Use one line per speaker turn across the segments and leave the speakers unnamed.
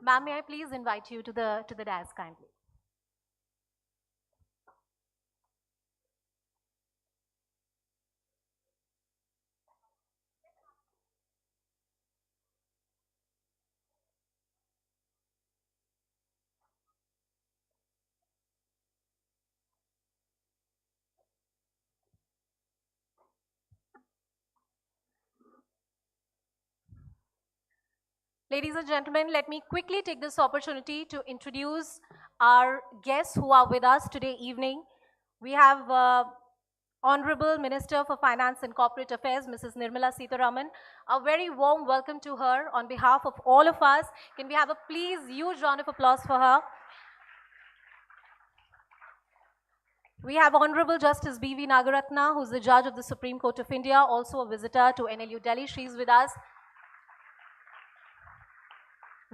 Ma'am, may I please invite you to the dais kindly? Ladies and gentlemen, let me quickly take this opportunity to introduce our guests who are with us today evening. We have Honorable Minister for Finance and Corporate Affairs, Mrs. Nirmala Sitharaman. A very warm welcome to her on behalf of all of us. Can we have a please huge round of applause for her? We have Honorable Justice B.V. Nagaratna, who's the Judge of the Supreme Court of India, also a visitor to NLU Delhi. She's with us.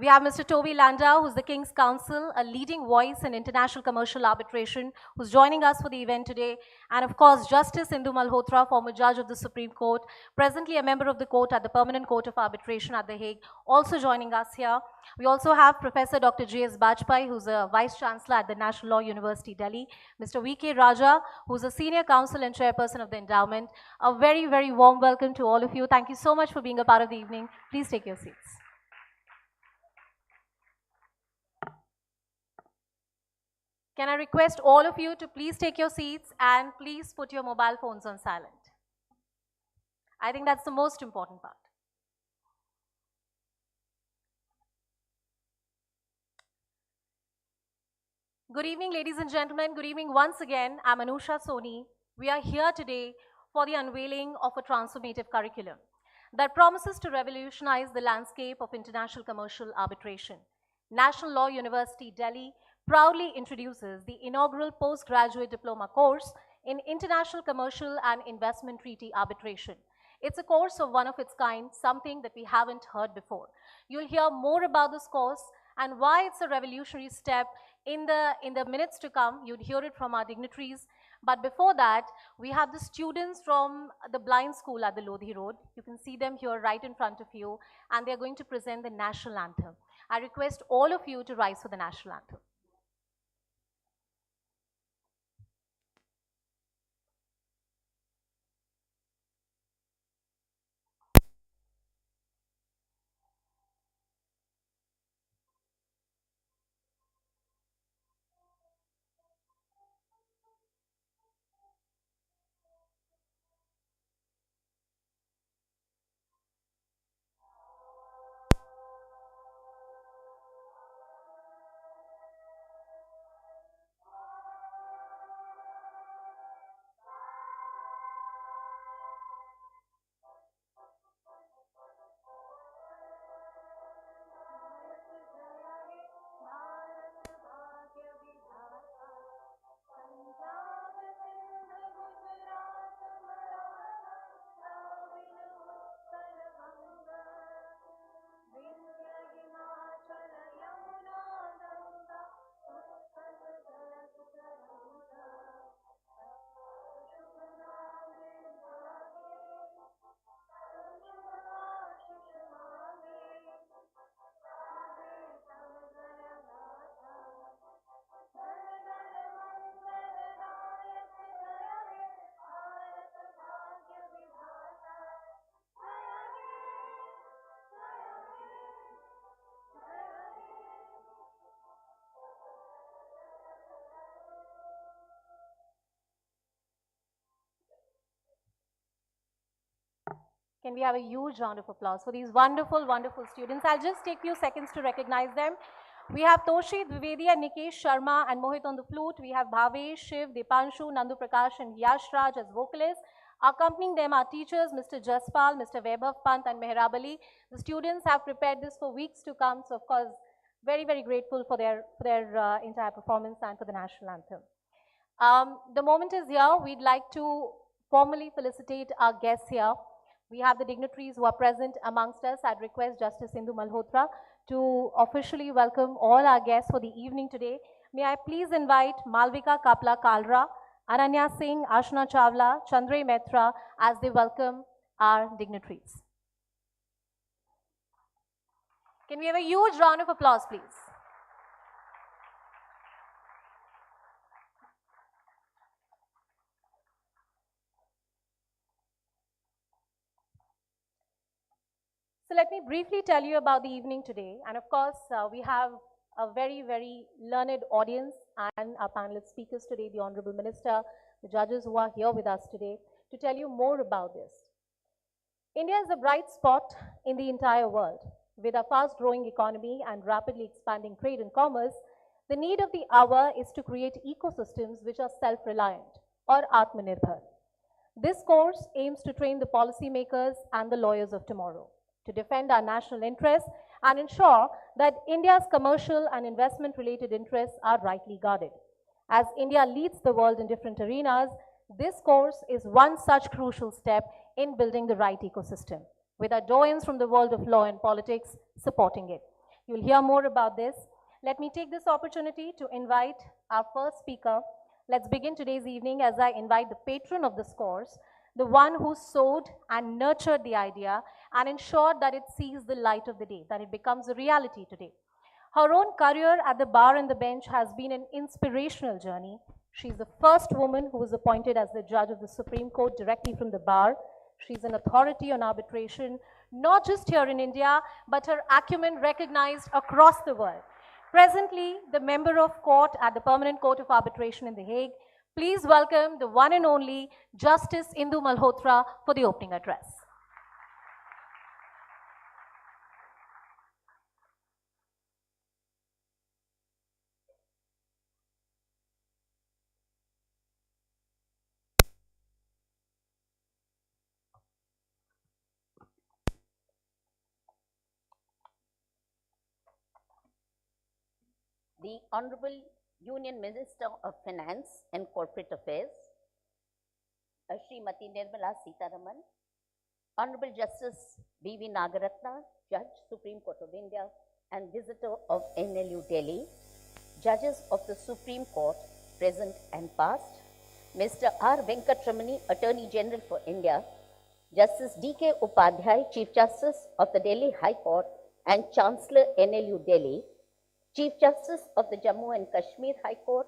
We have Mr. Toby Landau, who's the King's Counsel, a leading voice in international commercial arbitration, who's joining us for the event today. And of course, Justice Indu Malhotra, former Judge of the Supreme Court, presently a member of the court at the Permanent Court of Arbitration at The Hague, also joining us here. We also have Professor Dr. J.S. Bajpai, who's a Vice Chancellor at the National Law University, Delhi. Mr. V.K. Raja, who's a Senior Counsel and Chairperson of the Endowment. A very, very warm welcome to all of you. Thank you so much for being a part of the evening. Please take your seats. Can I request all of you to please take your seats and please put your mobile phones on silent? I think that's the most important part. Good evening, ladies and gentlemen. Good evening once again. I'm Anusha Soni. We are here today for the unveiling of a transformative curriculum that promises to revolutionize the landscape of international commercial arbitration. National Law University, Delhi proudly introduces the inaugural postgraduate diploma course in International Commercial and Investment Treaty Arbitration. It's a course of one of its kind, something that we haven't heard before. You'll hear more about this course and why it's a revolutionary step in the minutes to come. You'd hear it from our dignitaries. But before that, we have the students from the blind school at the Lodhi Road. You can see them here right in front of you, and they're going to present the national anthem. I request all of you to rise for the national anthem. Can we have a huge round of applause for these wonderful, wonderful students? I'll just take a few seconds to recognize them. We have Toshi, Dwivedi, and Nikesh Sharma and Mohit on the flute. We have Bhavesh, Shiv, Dipanshu, Nandu Prakash, and Yash Raj as vocalists. Accompanying them are teachers, Mr. Jaspal, Mr. Vaibhav Pant, and Mehrab Ali. The students have prepared this for weeks to come, so of course, very, very grateful for their entire performance and for the national anthem. The moment is here. We'd like to formally felicitate our guests here. We have the dignitaries who are present amongst us. I'd request Justice Indu Malhotra to officially welcome all our guests for the evening today. May I please invite Malvika Kapla Kalra, Ananya Singh, Ashna Chawla, Chandray Metra as they welcome our dignitaries. Can we have a huge round of applause, please? So let me briefly tell you about the evening today. And of course, we have a very, very learned audience and our panelist speakers today, the Honorable Minister, the judges who are here with us today to tell you more about this. India is a bright spot in the entire world. With a fast-growing economy and rapidly expanding trade and commerce, the need of the hour is to create ecosystems which are self-reliant or Atmanirbhar. This course aims to train the policymakers and the lawyers of tomorrow to defend our national interests and ensure that India's commercial and investment-related interests are rightly guarded. As India leads the world in different arenas, this course is one such crucial step in building the right ecosystem, with our doyens from the world of law and politics supporting it. You'll hear more about this. Let me take this opportunity to invite our first speaker. Let's begin today's evening as I invite the patron of this course, the one who sowed and nurtured the idea and ensured that it sees the light of the day, that it becomes a reality today. Her own career at the bar and the bench has been an inspirational journey. She's the first woman who was appointed as the judge of the Supreme Court directly from the bar. She's an authority on arbitration, not just here in India, but her acumen recognized across the world. Presently, the member of court at the Permanent Court of Arbitration in The Hague. Please welcome the one and only Justice Indu Malhotra for the opening address.
The Honorable Union Minister of Finance and Corporate Affairs, Srimati Nirmala Sitharaman, Honorable Justice B.V. Nagaratna, Judge, Supreme Court of India and visitor of NLU Delhi, Judges of the Supreme Court, present and past, Mr. R. Venkatramani, Attorney General for India, Justice D.K. Upadhyay, Chief Justice of the Delhi High Court and Chancellor NLU Delhi, Chief Justice of the Jammu and Kashmir High Court,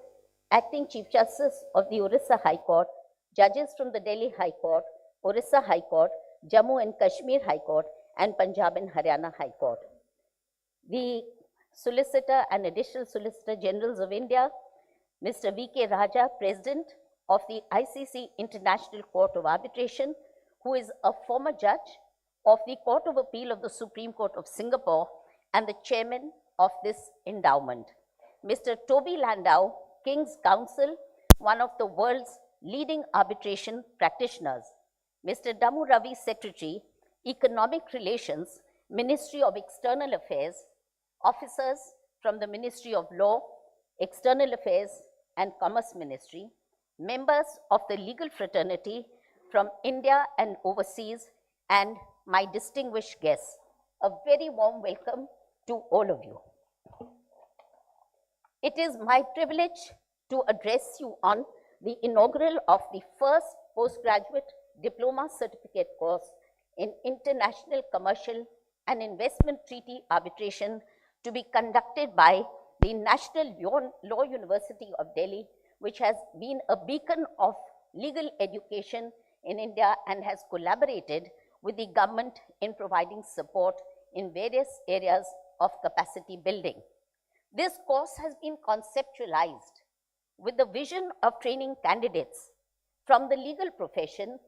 Acting Chief Justice of the Orissa High Court, Judges from the Delhi High Court, Orissa High Court, Jammu and Kashmir High Court, and Punjab and Haryana High Court. The Solicitor and Additional Solicitor Generals of India, Mr. V.K. Raja, President of the ICC International Court of Arbitration, who is a former judge of the Court of Appeal of the Supreme Court of Singapore and the Chairman of this endowment. Mr. Toby Landau, King's Counsel, one of the world's leading arbitration practitioners. Mr. Damu Ravi, Secretary, Economic Relations, Ministry of External Affairs, officers from the Ministry of Law, External Affairs and Commerce Ministry, members of the legal fraternity from India and overseas, and my distinguished guests. A very warm welcome to all of you. It is my privilege to address you on the inaugural of the first postgraduate diploma certificate course in international commercial and investment treaty arbitration to be conducted by the National Law University of Delhi, which has been a beacon of legal education in India and has collaborated with the government in providing support in various areas of capacity building. This course has been conceptualized with the vision of training candidates from the legal profession,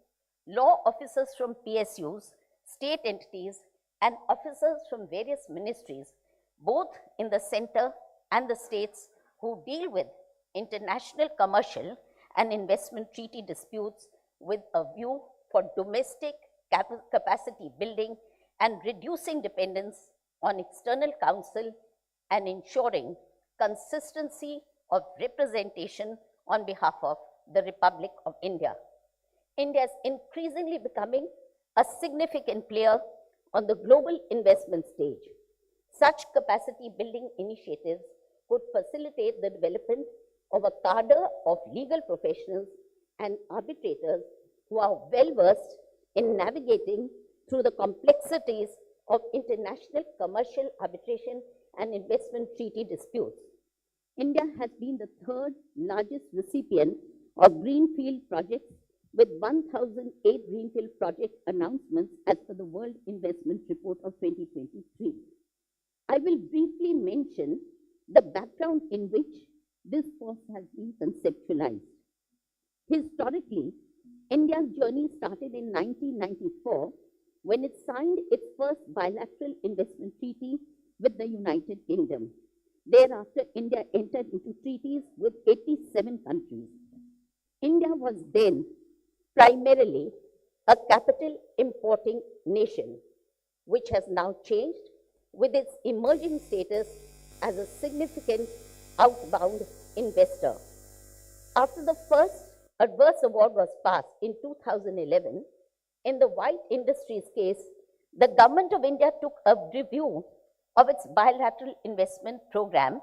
law officers from PSUs, state entities, and officers from various ministries, both in the center and the states, who deal with international commercial and investment treaty disputes with a view for domestic capacity building and reducing dependence on external counsel and ensuring consistency of representation on behalf of the Republic of India. India is increasingly becoming a significant player on the global investment stage. Such capacity building initiatives could facilitate the development of a cadre of legal professionals and arbitrators who are well versed in navigating through the complexities of international commercial arbitration and investment treaty disputes. India has been the third largest recipient of greenfield projects with 1,008 greenfield project announcements as per the World Investment Report of 2023. I will briefly mention the background in which this force has been conceptualized. Historically, India's journey started in 1994 when it signed its first bilateral investment treaty with the United Kingdom. Thereafter, India entered into treaties with 87 countries. India was then primarily a capital importing nation, which has now changed with its emerging status as a significant outbound investor. After the first adverse award was passed in 2011, in the white industries case, the Government of India took a review of its bilateral investment program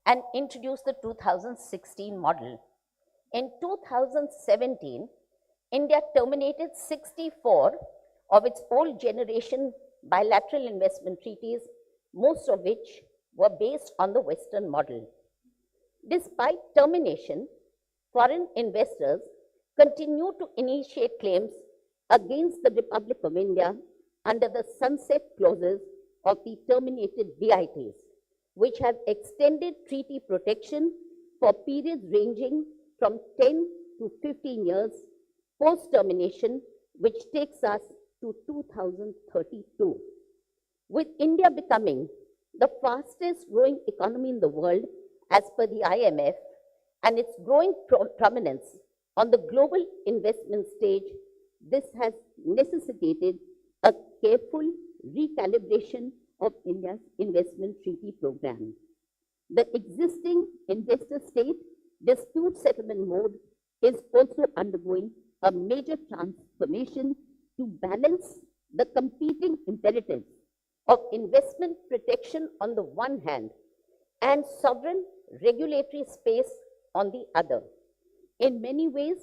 and introduced the 2016 model. In 2017, India terminated 64 of its old generation bilateral investment treaties, most of which were based on the Western model. Despite termination, foreign investors continue to initiate claims against the Republic of India under the sunset clauses of the terminated BITs, which have extended treaty protection for periods ranging from 10 to 15 years post-termination, which takes us to 2032. With India becoming the fastest growing economy in the world as per the IMF and its growing prominence on the global investment stage, this has necessitated a careful recalibration of India's investment treaty program. The existing investor state dispute settlement mode is also undergoing a major transformation to balance the competing imperatives of investment protection on the one hand and sovereign regulatory space on the other. In many ways,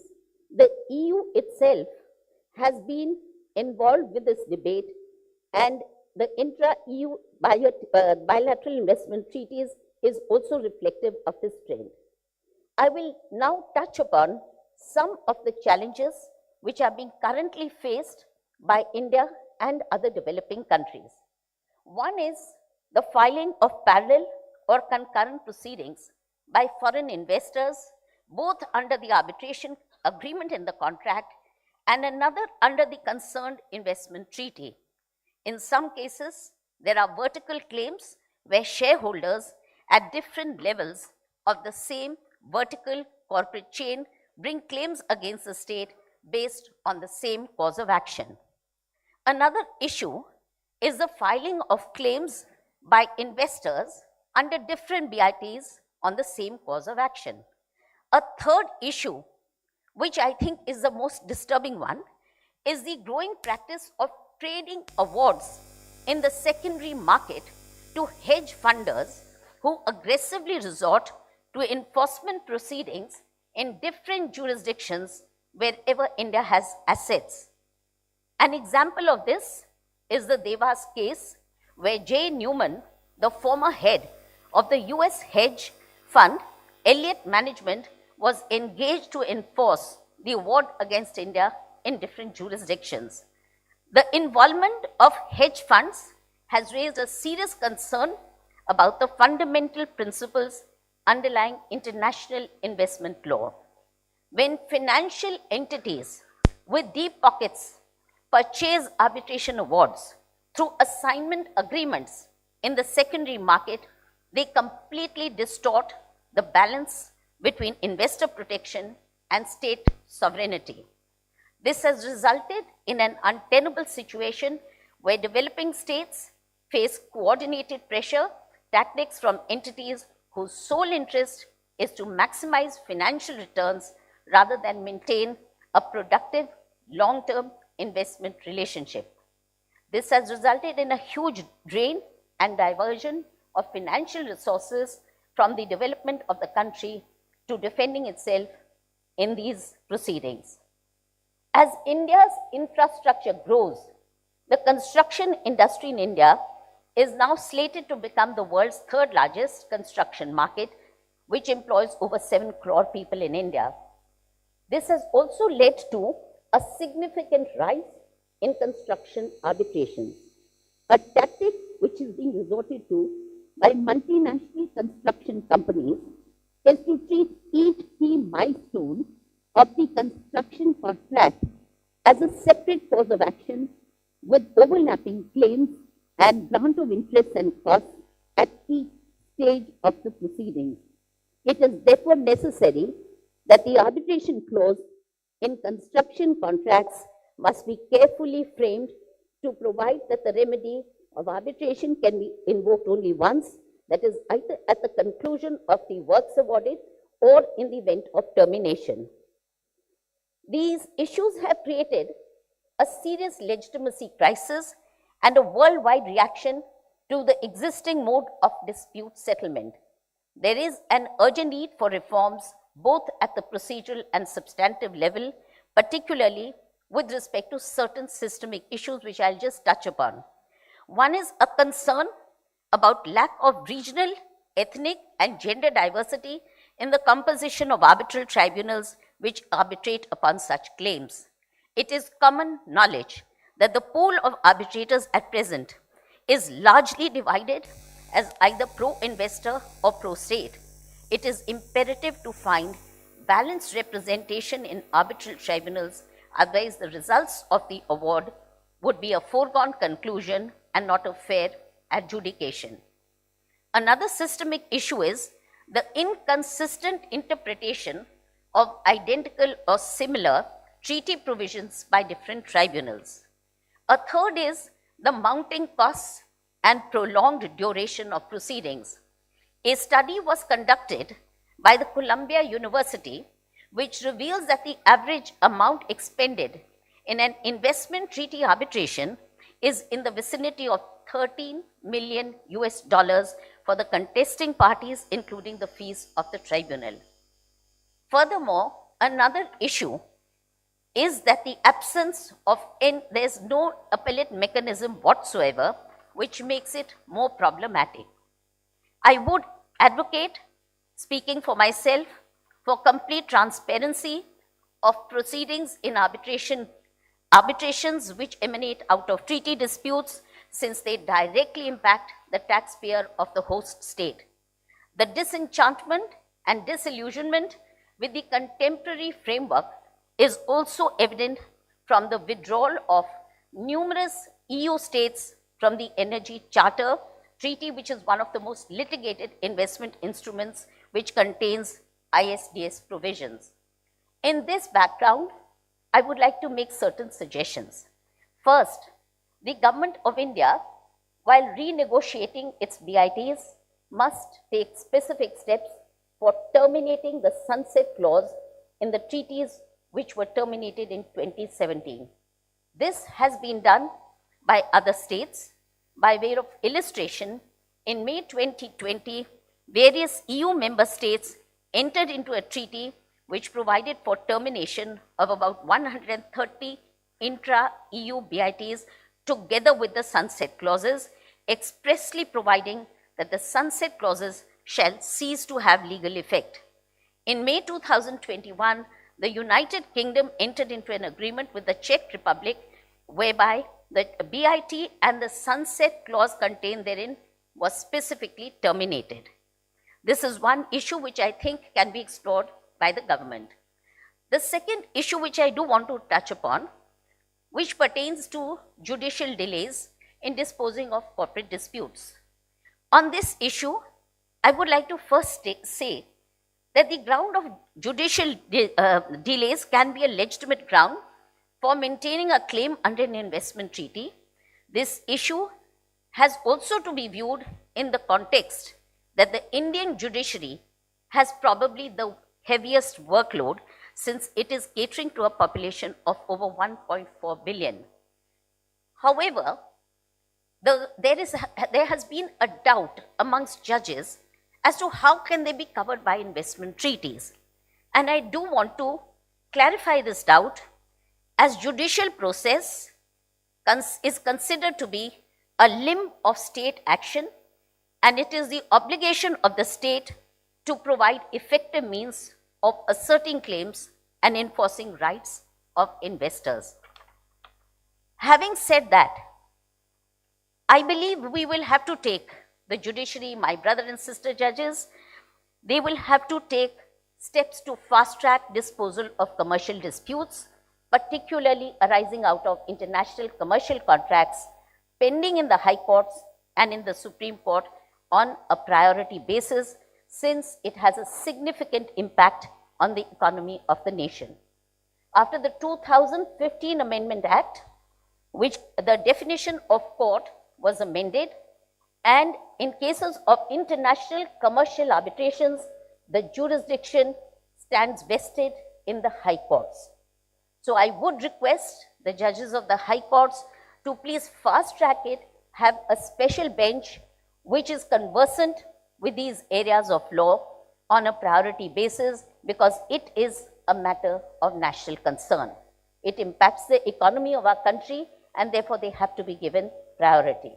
the EU itself has been involved with this debate, and the intra-EU bilateral investment treaties is also reflective of this trend. I will now touch upon some of the challenges which are being currently faced by India and other developing countries. One is the filing of parallel or concurrent proceedings by foreign investors, both under the arbitration agreement in the contract and another under the concerned investment treaty. In some cases, there are vertical claims where shareholders at different levels of the same vertical corporate chain bring claims against the state based on the same cause of action. Another issue is the filing of claims by investors under different BITs on the same cause of action. A third issue, which I think is the most disturbing one, is the growing practice of trading awards in the secondary market to hedge funders who aggressively resort to enforcement proceedings in different jurisdictions wherever India has assets. An example of this is the Devas case, where Jay Newman, the former head of the US hedge fund Elliott Management, was engaged to enforce the award against India in different jurisdictions. The involvement of hedge funds has raised a serious concern about the fundamental principles underlying international investment law. When financial entities with deep pockets purchase arbitration awards through assignment agreements in the secondary market, they completely distort the balance between investor protection and state sovereignty. This has resulted in an untenable situation where developing states face coordinated pressure tactics from entities whose sole interest is to maximize financial returns rather than maintain a productive long-term investment relationship. This has resulted in a huge drain and diversion of financial resources from the development of the country to defending itself in these proceedings. As India's infrastructure grows, The construction industry in India is now slated to become the world's third largest construction market, which employs over 7 crore people in India. This has also led to a significant rise in construction arbitrations, a tactic which is being resorted to by multinational construction companies is to treat each key milestone of the construction contract as a separate cause of action with overlapping claims and grant of interest and costs at each stage of the proceedings. It is therefore necessary that the arbitration clause in construction contracts must be carefully framed to provide that the remedy of arbitration can be invoked only once, that is either at the conclusion of the works awarded or in the event of termination. These issues have created a serious legitimacy crisis and a worldwide reaction to the existing mode of dispute settlement. There is an urgent need for reforms both at the procedural and substantive level, particularly with respect to certain systemic issues which I'll just touch upon. One is a concern about lack of regional, ethnic and gender diversity in the composition of arbitral tribunals which arbitrate upon such claims. It is common knowledge that the pool of arbitrators at present is largely divided as either pro-investor or pro-state. It is imperative to find balanced representation in arbitral tribunals, otherwise the results of the award would be a foregone conclusion and not a fair adjudication. Another systemic issue is the inconsistent interpretation of identical or similar treaty provisions by different tribunals. A third is the mounting costs and prolonged duration of proceedings. A study was conducted by the Columbia University which reveals that the average amount expended in an investment treaty arbitration is in the vicinity of $13 million for the contesting parties, including the fees of the tribunal. Furthermore, another issue is that the absence of there's no appellate mechanism whatsoever, which makes it more problematic. I would advocate, speaking for myself, for complete transparency of proceedings in arbitrations which emanate out of treaty disputes, since they directly impact the taxpayer of the host state. The disenchantment and disillusionment with the contemporary framework is also evident from the withdrawal of numerous EU states from the Energy Charter Treaty, which is one of the most litigated investment instruments which contains ISDS provisions. In this background, I would like to make certain suggestions. First, the Government of India, while renegotiating its BITs, must take specific steps for terminating the sunset clause in the treaties which were terminated in 2017. This has been done by other states. By way of illustration, in May 2020, various EU member states entered into a treaty which provided for termination of about 130 intra-EU BITs together with the sunset clauses, expressly providing that the sunset clauses shall cease to have legal effect. In May 2021, the United Kingdom entered into an agreement with the Czech Republic whereby the BIT and the sunset clause contained therein was specifically terminated. This is one issue which I think can be explored by the government. The second issue which I do want to touch upon, which pertains to judicial delays in disposing of corporate disputes. On this issue, I would like to first say that the ground of judicial delays can be a legitimate ground for maintaining a claim under an investment treaty. This issue has also to be viewed in the context that the Indian judiciary has probably the heaviest workload, since it is catering to a population of over 1.4 billion. However, there has been a doubt amongst judges as to how can they be covered by investment treaties. And I do want to clarify this doubt, as judicial process is considered to be a limb of state action, and it is the obligation of the state to provide effective means of asserting claims and enforcing rights of investors. Having said that, I believe we will have to take, the judiciary, my brother and sister judges, they will have to take steps to fast-track disposal of commercial disputes, particularly arising out of international commercial contracts pending in the High Courts and in the Supreme Court on a priority basis, since it has a significant impact on the economy of the nation. After the 2015 Amendment Act, which the definition of court was amended, and in cases of international commercial arbitrations, the jurisdiction stands vested in the High Courts. So I would request the judges of the High Courts to please fast track it, have a special bench which is conversant with these areas of law on a priority basis, because it is a matter of national concern. It impacts the economy of our country, and therefore they have to be given priority.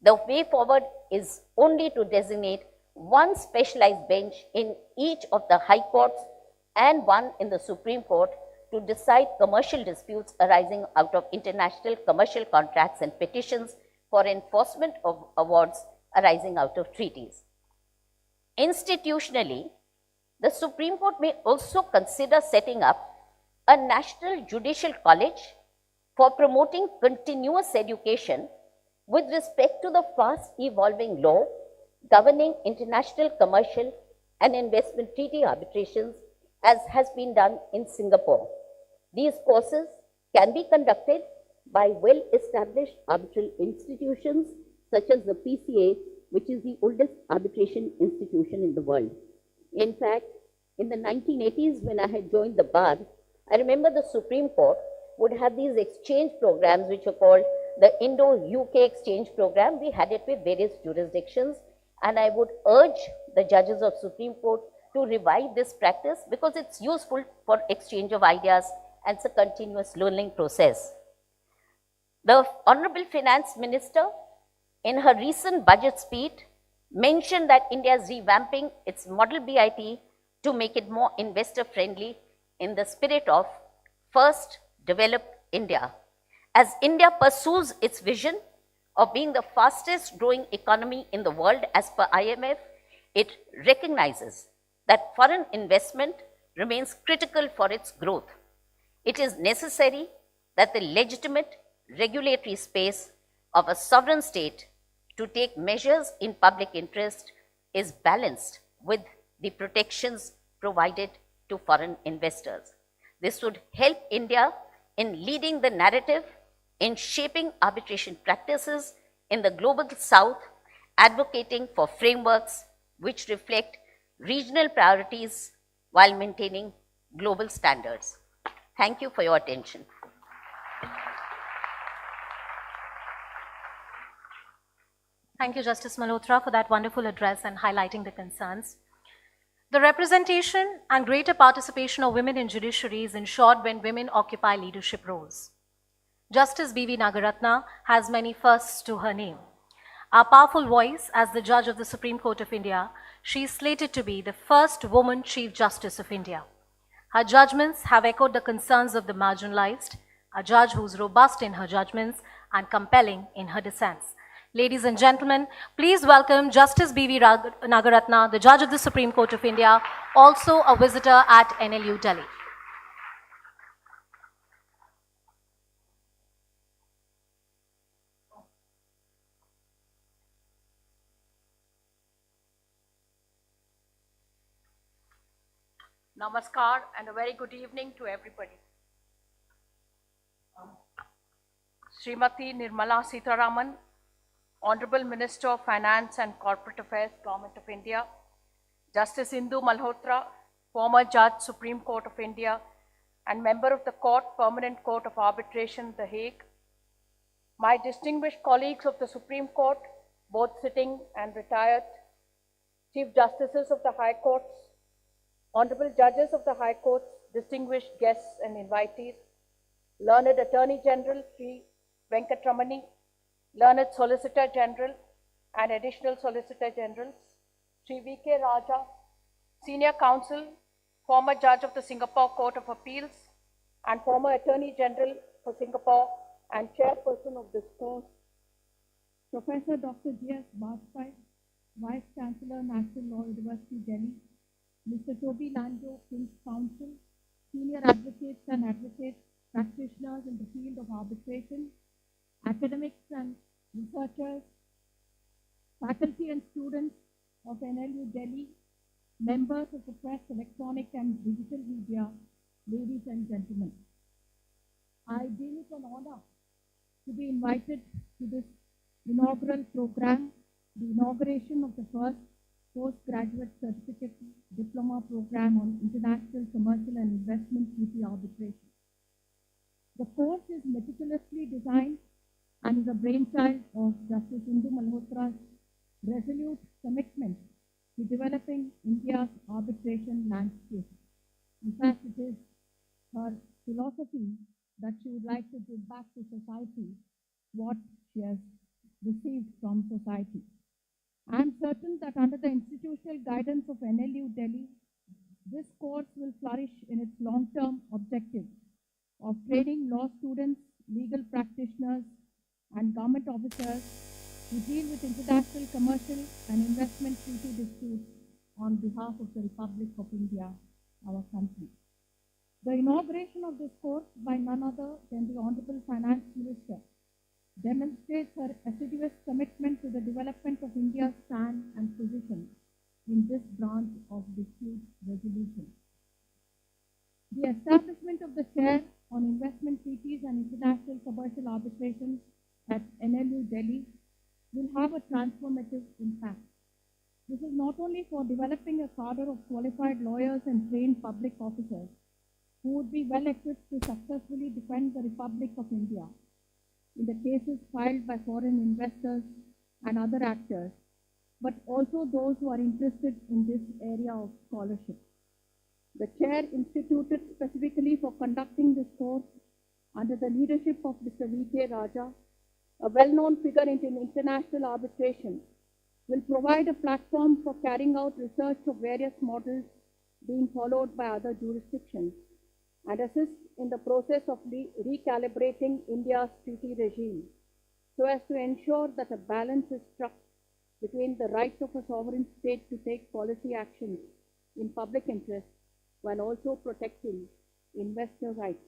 The way forward is only to designate one specialized bench in each of the High Courts and one in the Supreme Court to decide commercial disputes arising out of international commercial contracts and petitions for enforcement of awards arising out of treaties. Institutionally, the Supreme Court may also consider setting up a National Judicial College for promoting continuous education with respect to the fast evolving law governing international commercial and investment treaty arbitrations, as has been done in Singapore. These courses can be conducted by well-established arbitral institutions such as the PCA, which is the oldest arbitration institution in the world. In fact, in the 1980s, when I had joined the bar, I remember the Supreme Court would have these exchange programs which are called the Indo-UK exchange program. We had it with various jurisdictions, and I would urge the judges of Supreme Court to revive this practice because it's useful for exchange of ideas and it's a continuous learning process. The Honorable Finance Minister, in her recent budget speech, mentioned that India is revamping its model BIT to make it more investor friendly in the spirit of first develop India. As India pursues its vision of being the fastest growing economy in the world as per IMF, it recognizes that foreign investment remains critical for its growth. It is necessary that the legitimate regulatory space of a sovereign state to take measures in public interest is balanced with the protections provided to foreign investors. This would help India in leading the narrative in shaping arbitration practices in the global south, advocating for frameworks which reflect regional priorities while maintaining global standards. Thank you for your attention.
Thank you, Justice Malhotra, for that wonderful address and highlighting the concerns. The representation and greater participation of women in judiciary is ensured when women occupy leadership roles. Justice B.V. Nagaratna has many firsts to her name. A powerful voice as the judge of the Supreme Court of India, she is slated to be the first woman Chief Justice of India. Her judgments have echoed the concerns of the marginalized, a judge who is robust in her judgments and compelling in her dissents. Ladies and gentlemen, please welcome Justice B.V. Nagaratna, the Judge of the Supreme Court of India, also a visitor at NLU Delhi.
Namaskar and a very good evening to everybody. Srimati Nirmala Sitharaman, Honorable Minister of Finance and Corporate Affairs, Government of India, Justice Indu Malhotra, former Judge, Supreme Court of India, and member of the Court, Permanent Court of Arbitration, The Hague, my distinguished colleagues of the Supreme Court, both sitting and retired, Chief Justices of the High Courts, Honorable Judges of the High Courts, distinguished guests and invitees, learned Attorney General Sri Venkatramani, Learned Solicitor General and Additional Solicitor Generals, Sri V.K. Raja, Senior Counsel, former Judge of the Singapore Court of Appeals and former Attorney General for Singapore and Chairperson of this course, Professor Dr. G.S. Bajpai, Vice Chancellor, National Law University, Delhi, Mr. Toby Lanjo, King's Counsel, Senior Advocates and Advocates, Practitioners in the field of arbitration, academics and researchers, faculty and students of NLU Delhi, members of the press, electronic and digital media, ladies and gentlemen. I deem it an honor to be invited to this inaugural program, the inauguration of the first postgraduate certificate diploma program on international commercial and investment treaty arbitration. The course is meticulously designed and is a brainchild of Justice Indu Malhotra's resolute commitment to developing India's arbitration landscape. In fact, it is her philosophy that she would like to give back to society what she has received from society. I am certain that under the institutional guidance of NLU Delhi, this course will flourish in its long-term objective of training law students, legal practitioners, and government officers to deal with international commercial and investment treaty disputes on behalf of the Republic of India, our country. The inauguration of this course by none other than the Honorable Finance Minister demonstrates her assiduous commitment to the development of India's stand and position in this branch of dispute resolution. The establishment of the chair on investment treaties and international commercial arbitration at NLU Delhi will have a transformative impact. This is not only for developing a cadre of qualified lawyers and trained public officers who would be well equipped to successfully defend the Republic of India in the cases filed by foreign investors and other actors, but also those who are interested in this area of scholarship. The chair instituted specifically for conducting this course under the leadership of Mr. V.K. Raja, a well-known figure in international arbitration, will provide a platform for carrying out research of various models being followed by other jurisdictions and assist in the process of recalibrating India's treaty regime so as to ensure that a balance is struck between the right of a sovereign state to take policy actions in public interest while also protecting investor rights.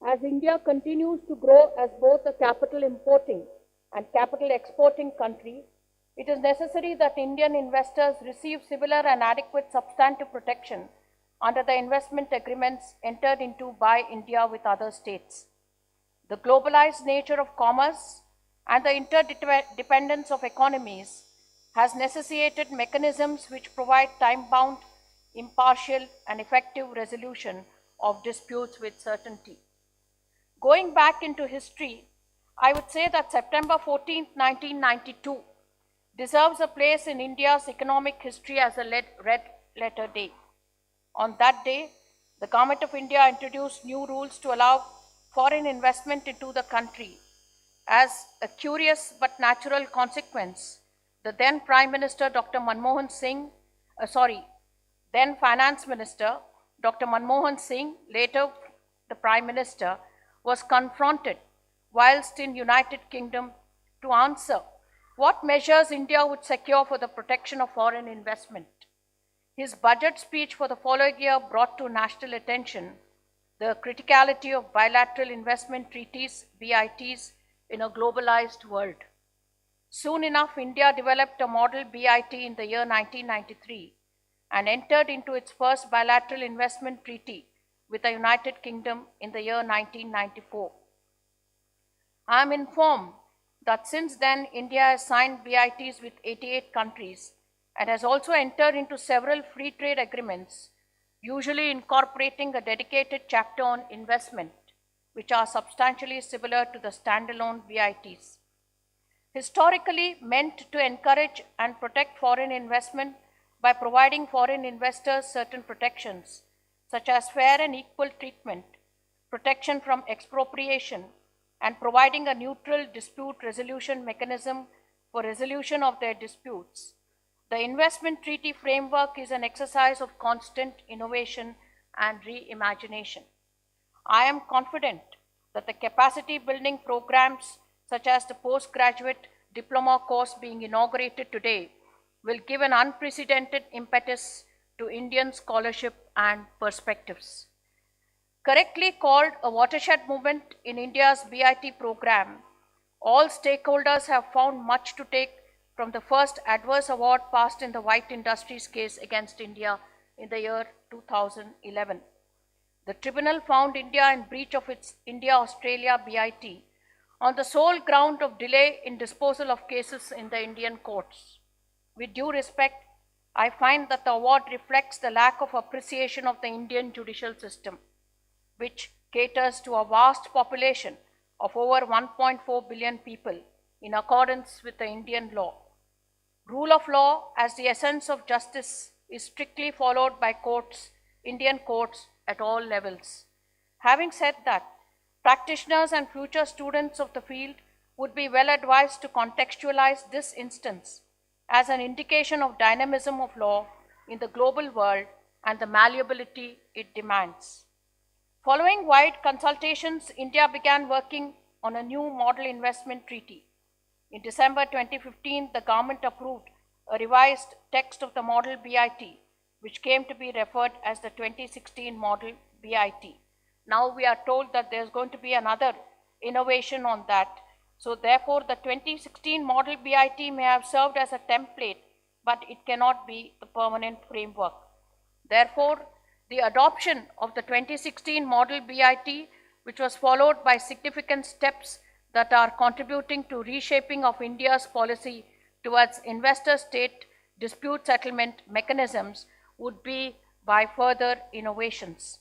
As India continues to grow as both a capital importing and capital exporting country, it is necessary that Indian investors receive similar and adequate substantive protection under the investment agreements entered into by India with other states. The globalized nature of commerce and the interdependence of economies has necessitated mechanisms which provide time-bound, impartial, and effective resolution of disputes with certainty. Going back into history, I would say that September 14, 1992 deserves a place in India's economic history as a red letter day. On that day, the Government of India introduced new rules to allow foreign investment into the country. As a curious but natural consequence, the then Prime Minister Dr. Manmohan Singh, then Finance Minister Dr. Manmohan Singh, later the Prime Minister, was confronted whilst in United Kingdom to answer what measures India would secure for the protection of foreign investment. His budget speech for the following year brought to national attention the criticality of bilateral investment treaties, BITs, in a globalized world. Soon enough, India developed a model BIT in the year 1993 and entered into its first bilateral investment treaty with the United Kingdom in the year 1994. I am informed that since then, India has signed BITs with 88 countries and has also entered into several free trade agreements, usually incorporating a dedicated chapter on investment, which are substantially similar to the standalone BITs. Historically meant to encourage and protect foreign investment by providing foreign investors certain protections, such as fair and equal treatment, protection from expropriation, and providing a neutral dispute resolution mechanism for resolution of their disputes. The investment treaty framework is an exercise of constant innovation and reimagination. I am confident that the capacity building programs such as the postgraduate diploma course being inaugurated today will give an unprecedented impetus to Indian scholarship and perspectives. Correctly called a watershed movement in India's BIT program, all stakeholders have found much to take from the first adverse award passed in the White Industries case against India in the year 2011. The tribunal found India in breach of its India-Australia BIT on the sole ground of delay in disposal of cases in the Indian courts. With due respect, I find that the award reflects the lack of appreciation of the Indian judicial system, which caters to a vast population of over 1.4 billion people in accordance with the Indian law. Rule of law as the essence of justice is strictly followed by courts, Indian courts at all levels. Having said that, practitioners and future students of the field would be well advised to contextualize this instance as an indication of dynamism of law in the global world and the malleability it demands. Following wide consultations, India began working on a new model investment treaty. In December 2015, the government approved a revised text of the model BIT, which came to be referred as the 2016 model BIT. Now we are told that there's going to be another innovation on that. So therefore, the 2016 model BIT may have served as a template, but it cannot be the permanent framework. Therefore, the adoption of the 2016 model BIT, which was followed by significant steps that are contributing to reshaping of India's policy towards investor-state dispute settlement mechanisms, would be by further innovations.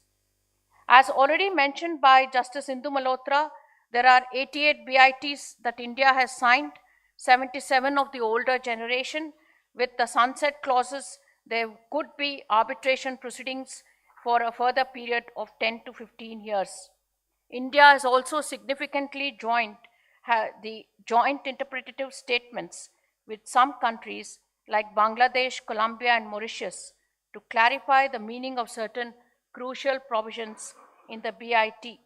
As already mentioned by Justice Indu Malhotra, there are 88 BITs that India has signed, 77 of the older generation. With the sunset clauses, there could be arbitration proceedings for a further period of 10 to 15 years. India has also significantly joined the joint interpretative statements with some countries like Bangladesh, Colombia, and Mauritius to clarify the meaning of certain crucial provisions in the BIT.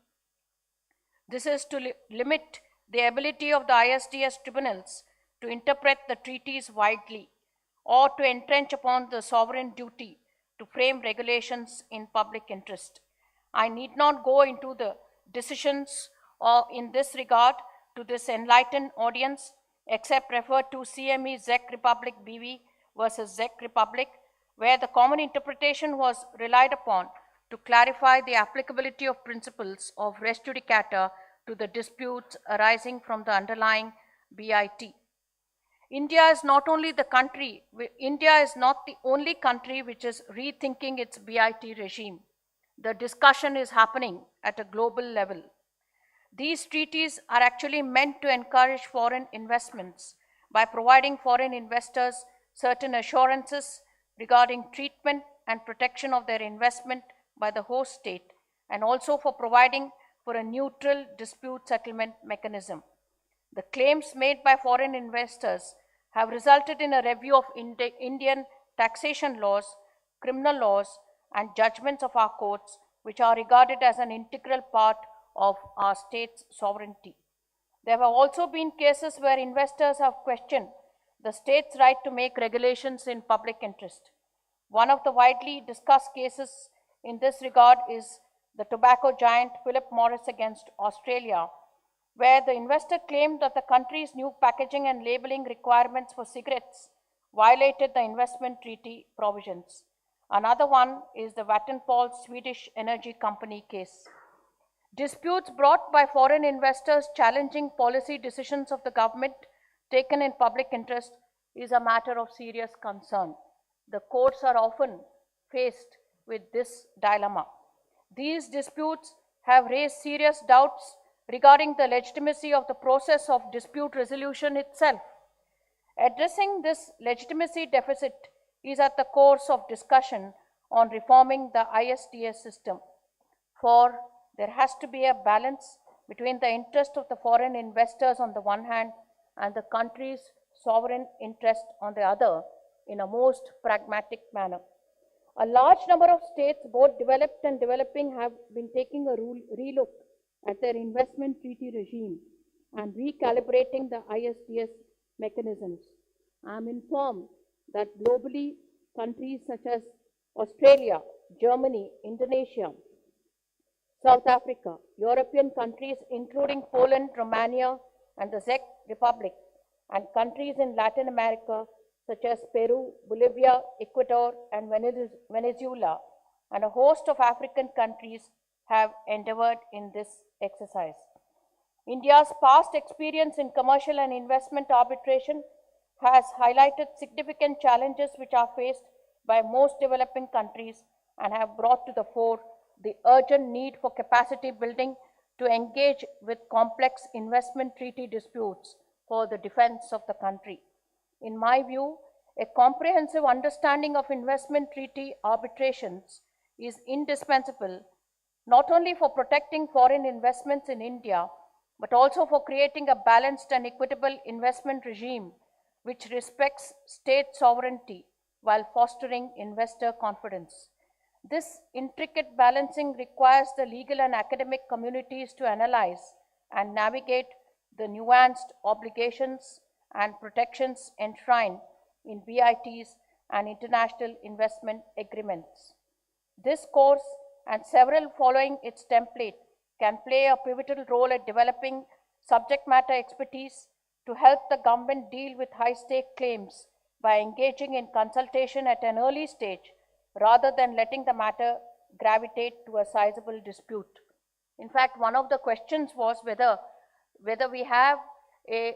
This is to limit the ability of the ISDS tribunals to interpret the treaties widely or to entrench upon the sovereign duty to frame regulations in public interest. I need not go into the decisions in this regard to this enlightened audience, except refer to CME Czech Republic BV versus Czech Republic, where the common interpretation was relied upon to clarify the applicability of principles of res judicata to the disputes arising from the underlying BIT. India is not the only country which is rethinking its BIT regime. The discussion is happening at a global level. These treaties are actually meant to encourage foreign investments by providing foreign investors certain assurances regarding treatment and protection of their investment by the host state, and also for providing for a neutral dispute settlement mechanism. The claims made by foreign investors have resulted in a review of Indian taxation laws, criminal laws, and judgments of our courts, which are regarded as an integral part of our state's sovereignty. There have also been cases where investors have questioned the state's right to make regulations in public interest. One of the widely discussed cases in this regard is the tobacco giant Philip Morris against Australia, where the investor claimed that the country's new packaging and labeling requirements for cigarettes violated the investment treaty provisions. Another one is the Vattenfall Swedish energy company case. Disputes brought by foreign investors challenging policy decisions of the government taken in public interest is a matter of serious concern. The courts are often faced with this dilemma. These disputes have raised serious doubts regarding the legitimacy of the process of dispute resolution itself. Addressing this legitimacy deficit is at the course of discussion on reforming the ISDS system, for there has to be a balance between the interest of the foreign investors on the one hand and the country's sovereign interest on the other in a most pragmatic manner. A large number of states, both developed and developing, have been taking a relook at their investment treaty regime and recalibrating the ISDS mechanisms. I am informed that globally, countries such as Australia, Germany, Indonesia, South Africa, European countries including Poland, Romania, and the Czech Republic, and countries in Latin America such as Peru, Bolivia, Ecuador, and Venezuela, and a host of African countries have endeavored in this exercise. India's past experience in commercial and investment arbitration has highlighted significant challenges which are faced by most developing countries and have brought to the fore the urgent need for capacity building to engage with complex investment treaty disputes for the defense of the country. In my view, a comprehensive understanding of investment treaty arbitrations is indispensable not only for protecting foreign investments in India, but also for creating a balanced and equitable investment regime which respects state sovereignty while fostering investor confidence. This intricate balancing requires the legal and academic communities to analyze and navigate the nuanced obligations and protections enshrined in BITs and international investment agreements. This course and several following its template can play a pivotal role at developing subject matter expertise to help the government deal with high-stake claims by engaging in consultation at an early stage rather than letting the matter gravitate to a sizable dispute. In fact, one of the questions was whether we have a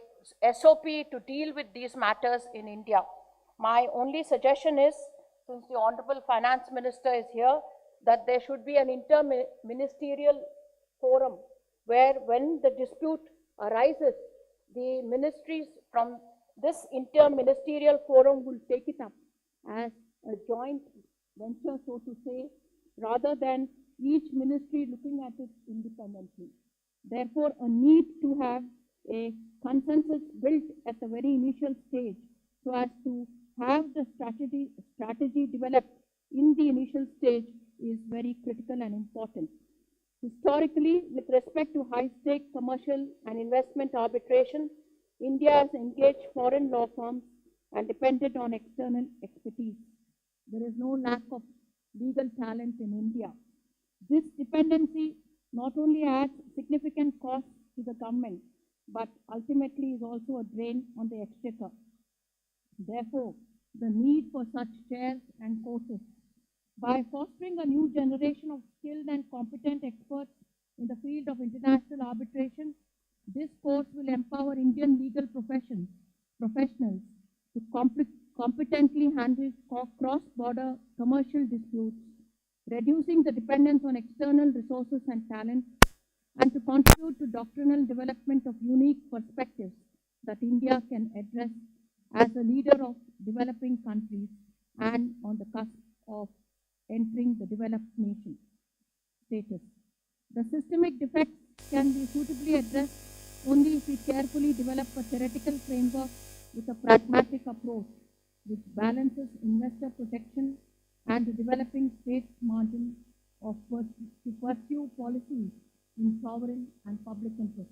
SOP to deal with these matters in India. My only suggestion is, since the Honorable Finance Minister is here, that there should be an interministerial forum where when the dispute arises, the ministries from this interministerial forum will take it up as a joint venture, so to say, rather than each ministry looking at it independently. Therefore, a need to have a consensus built at the very initial stage so as to have the strategy developed in the initial stage is very critical and important. Historically, with respect to high-stake commercial and investment arbitration, India has engaged foreign law firms and depended on external expertise. There is no lack of legal talent in India. This dependency not only adds significant costs to the government, but ultimately is also a drain on the exchequer. Therefore, the need for such chairs and courses. By fostering a new generation of skilled and competent experts in the field of international arbitration, this course will empower Indian legal professionals to competently handle cross-border commercial disputes, reducing the dependence on external resources and talent, and to contribute to doctrinal development of unique perspectives that India can address as a leader of developing countries and on the cusp of entering the developed nation status. The systemic defects can be suitably addressed only if we carefully develop a theoretical framework with a pragmatic approach which balances investor protection and the developing state's margin to pursue policies in sovereign and public interest.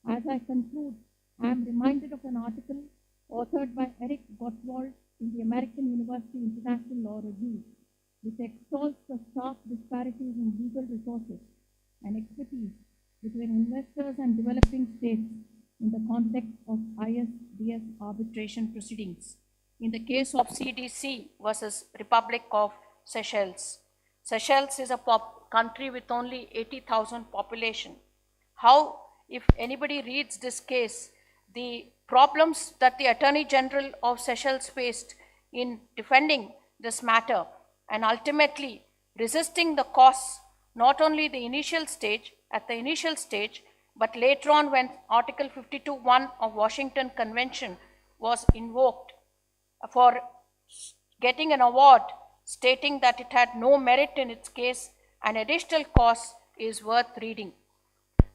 As I conclude, I am reminded of an article authored by Eric Gottwald in the American University International Law Review, which extols the stark disparities in legal resources and expertise between investors and developing states in the context of ISDS arbitration proceedings. In the case of CDC versus Republic of Seychelles, Seychelles is a country with only 80,000 population. How, if anybody reads this case, the problems that the Attorney General of Seychelles faced in defending this matter and ultimately resisting the costs, not only at the initial stage, but later on when Article 52(1) of Washington Convention was invoked for getting an award stating that it had no merit in its case and additional costs is worth reading.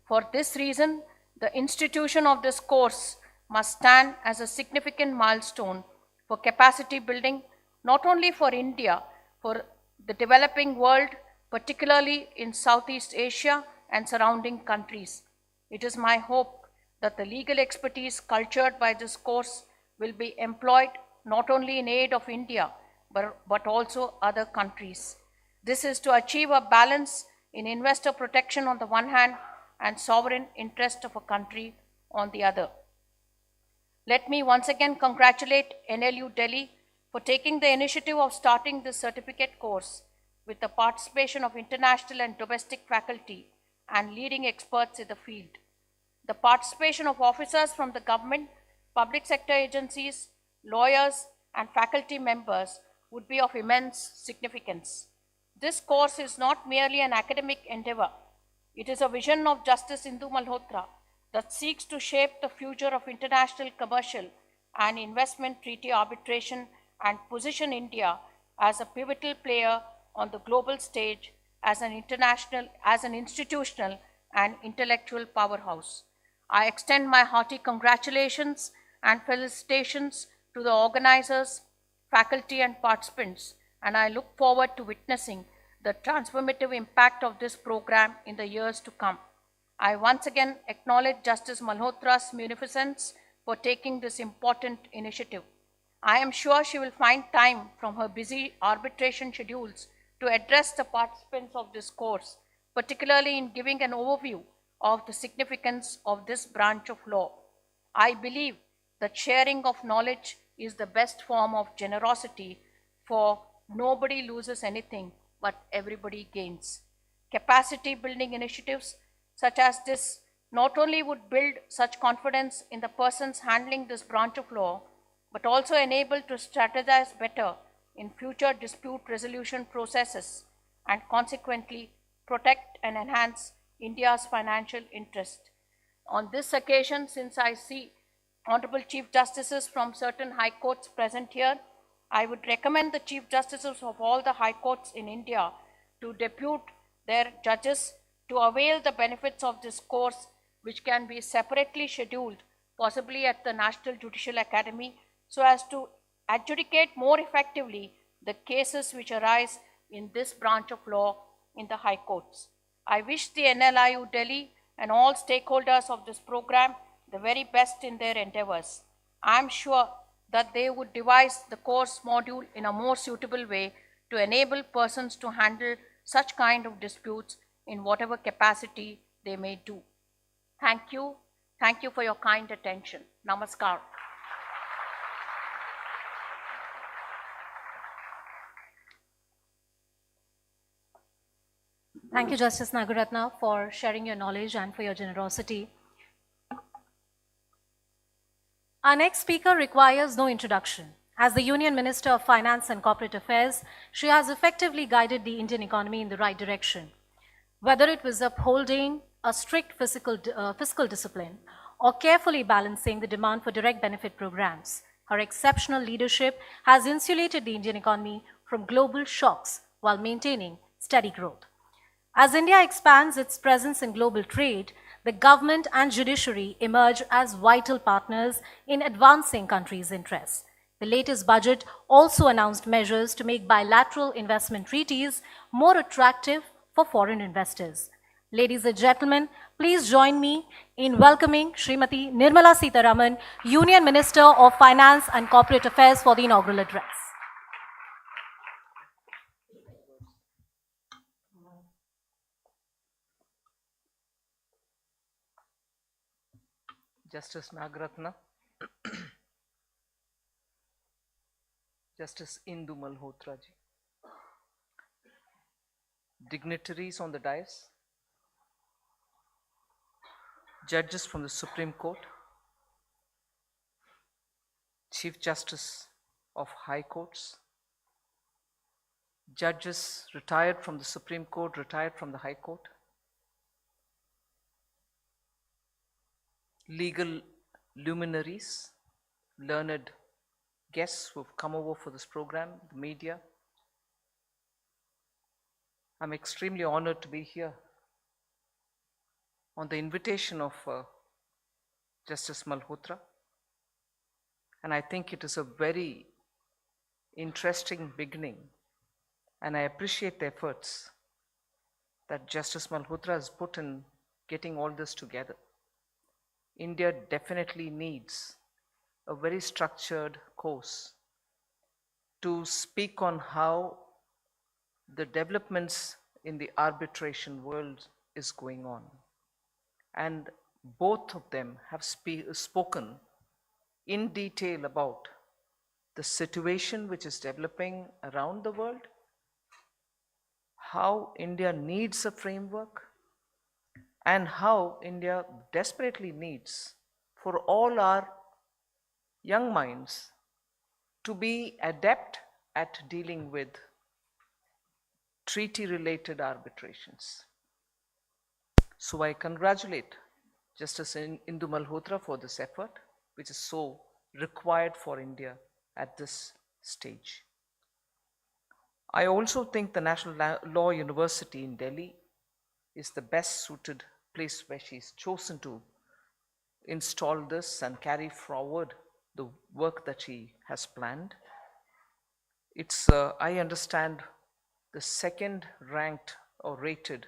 For this reason, the institution of this course must stand as a significant milestone for capacity building, not only for India, for the developing world, particularly in Southeast Asia and surrounding countries. It is my hope that the legal expertise cultured by this course will be employed not only in aid of India, but also other countries. This is to achieve a balance in investor protection on the one hand and sovereign interest of a country on the other. Let me once again congratulate NLU Delhi for taking the initiative of starting this certificate course with the participation of international and domestic faculty and leading experts in the field. The participation of officers from the government, public sector agencies, lawyers, and faculty members would be of immense significance. This course is not merely an academic endeavor. It is a vision of Justice Indu Malhotra that seeks to shape the future of international commercial and investment treaty arbitration and position India as a pivotal player on the global stage as an institutional and intellectual powerhouse. I extend my hearty congratulations and felicitations to the organizers, faculty, and participants, and I look forward to witnessing the transformative impact of this program in the years to come. I once again acknowledge Justice Malhotra's munificence for taking this important initiative. I am sure she will find time from her busy arbitration schedules to address the participants of this course, particularly in giving an overview of the significance of this branch of law. I believe that sharing of knowledge is the best form of generosity, for nobody loses anything but everybody gains. Capacity building initiatives such as this not only would build such confidence in the persons handling this branch of law, but also enable to strategize better in future dispute resolution processes and consequently protect and enhance India's financial interest. On this occasion, since I see Honorable Chief Justices from certain high courts present here, I would recommend the Chief Justices of all the high courts in India to depute their judges to avail the benefits of this course, which can be separately scheduled, possibly at the National Judicial Academy, so as to adjudicate more effectively the cases which arise in this branch of law in the high courts. I wish the NLIU Delhi and all stakeholders of this program the very best in their endeavors. I am sure that they would devise the course module in a more suitable way to enable persons to handle such kind of disputes in whatever capacity they may do. Thank you. Thank you for your kind attention. Namaskar.
Thank you, Justice Nagaratna, for sharing your knowledge and for your generosity. Our next speaker requires no introduction. As the Union Minister of Finance and Corporate Affairs, she has effectively guided the Indian economy in the right direction. Whether it was upholding a strict fiscal discipline or carefully balancing the demand for direct benefit programs, her exceptional leadership has insulated the Indian economy from global shocks while maintaining steady growth. As India expands its presence in global trade, the government and judiciary emerge as vital partners in advancing countries' interests. The latest budget also announced measures to make bilateral investment treaties more attractive for foreign investors. Ladies and gentlemen, please join me in welcoming Srimati Nirmala Sitharaman, Union Minister of Finance and Corporate Affairs, for the inaugural address.
Justice Nagaratna, Justice Indu Malhotra ji, dignitaries on the dais, judges from the Supreme Court, Chief Justice of High Courts, judges retired from the Supreme Court, retired from the High Court, legal luminaries, learned guests who have come over for this program, the media. I'm extremely honored to be here. on the invitation of Justice Malhotra, and I think it is a very interesting beginning, and I appreciate the efforts that Justice Malhotra has put in getting all this together. India definitely needs a very structured course to speak on how the developments in the arbitration world is going on. And both of them have spoken in detail about the situation which is developing around the world, how India needs a framework, and how India desperately needs for all our young minds to be adept at dealing with treaty-related arbitrations. So I congratulate Justice Indu Malhotra for this effort, which is so required for India at this stage. I also think the National Law University in Delhi is the best suited place where she's chosen to install this and carry forward the work that she has planned. It's, I understand, the second ranked or rated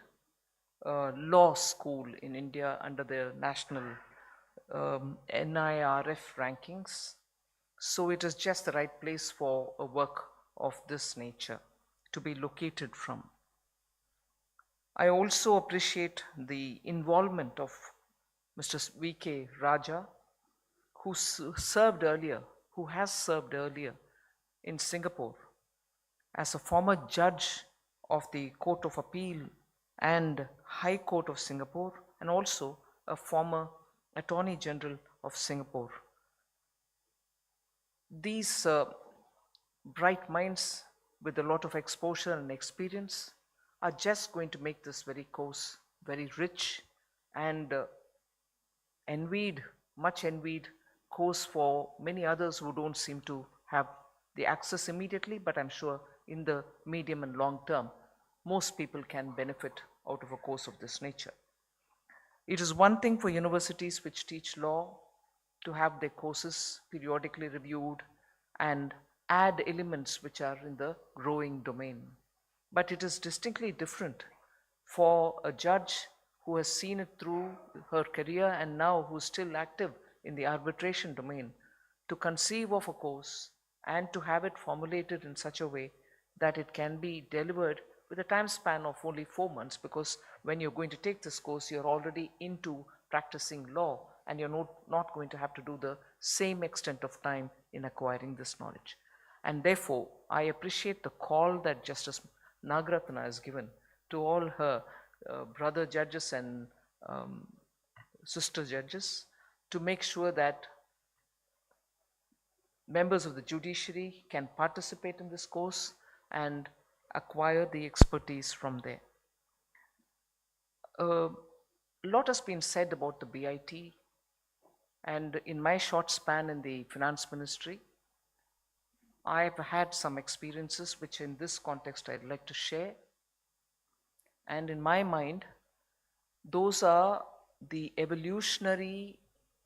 law school in India under the national NIRF rankings. So it is just the right place for a work of this nature to be located from. I also appreciate the involvement of Mr. V.K. Raja, who has served earlier in Singapore as a former judge of the Court of Appeal and High Court of Singapore, and also a former Attorney General of Singapore. These bright minds with a lot of exposure and experience are just going to make this very course very rich and much envied course for many others who don't seem to have the access immediately, but I'm sure in the medium and long term, most people can benefit out of a course of this nature. It is one thing for universities which teach law to have their courses periodically reviewed and add elements which are in the growing domain. But it is distinctly different for a judge who has seen it through her career and now who's still active in the arbitration domain to conceive of a course and to have it formulated in such a way that it can be delivered with a time span of only 4 months, because when you're going to take this course, you're already into practicing law and you're not going to have to do the same extent of time in acquiring this knowledge. And therefore, I appreciate the call that Justice Nagaratna has given to all her brother judges and sister judges to make sure that members of the judiciary can participate in this course and acquire the expertise from there. A lot has been said about the BIT, and in my short span in the finance ministry, I've had some experiences which in this context I'd like to share. And in my mind, those are the evolutionary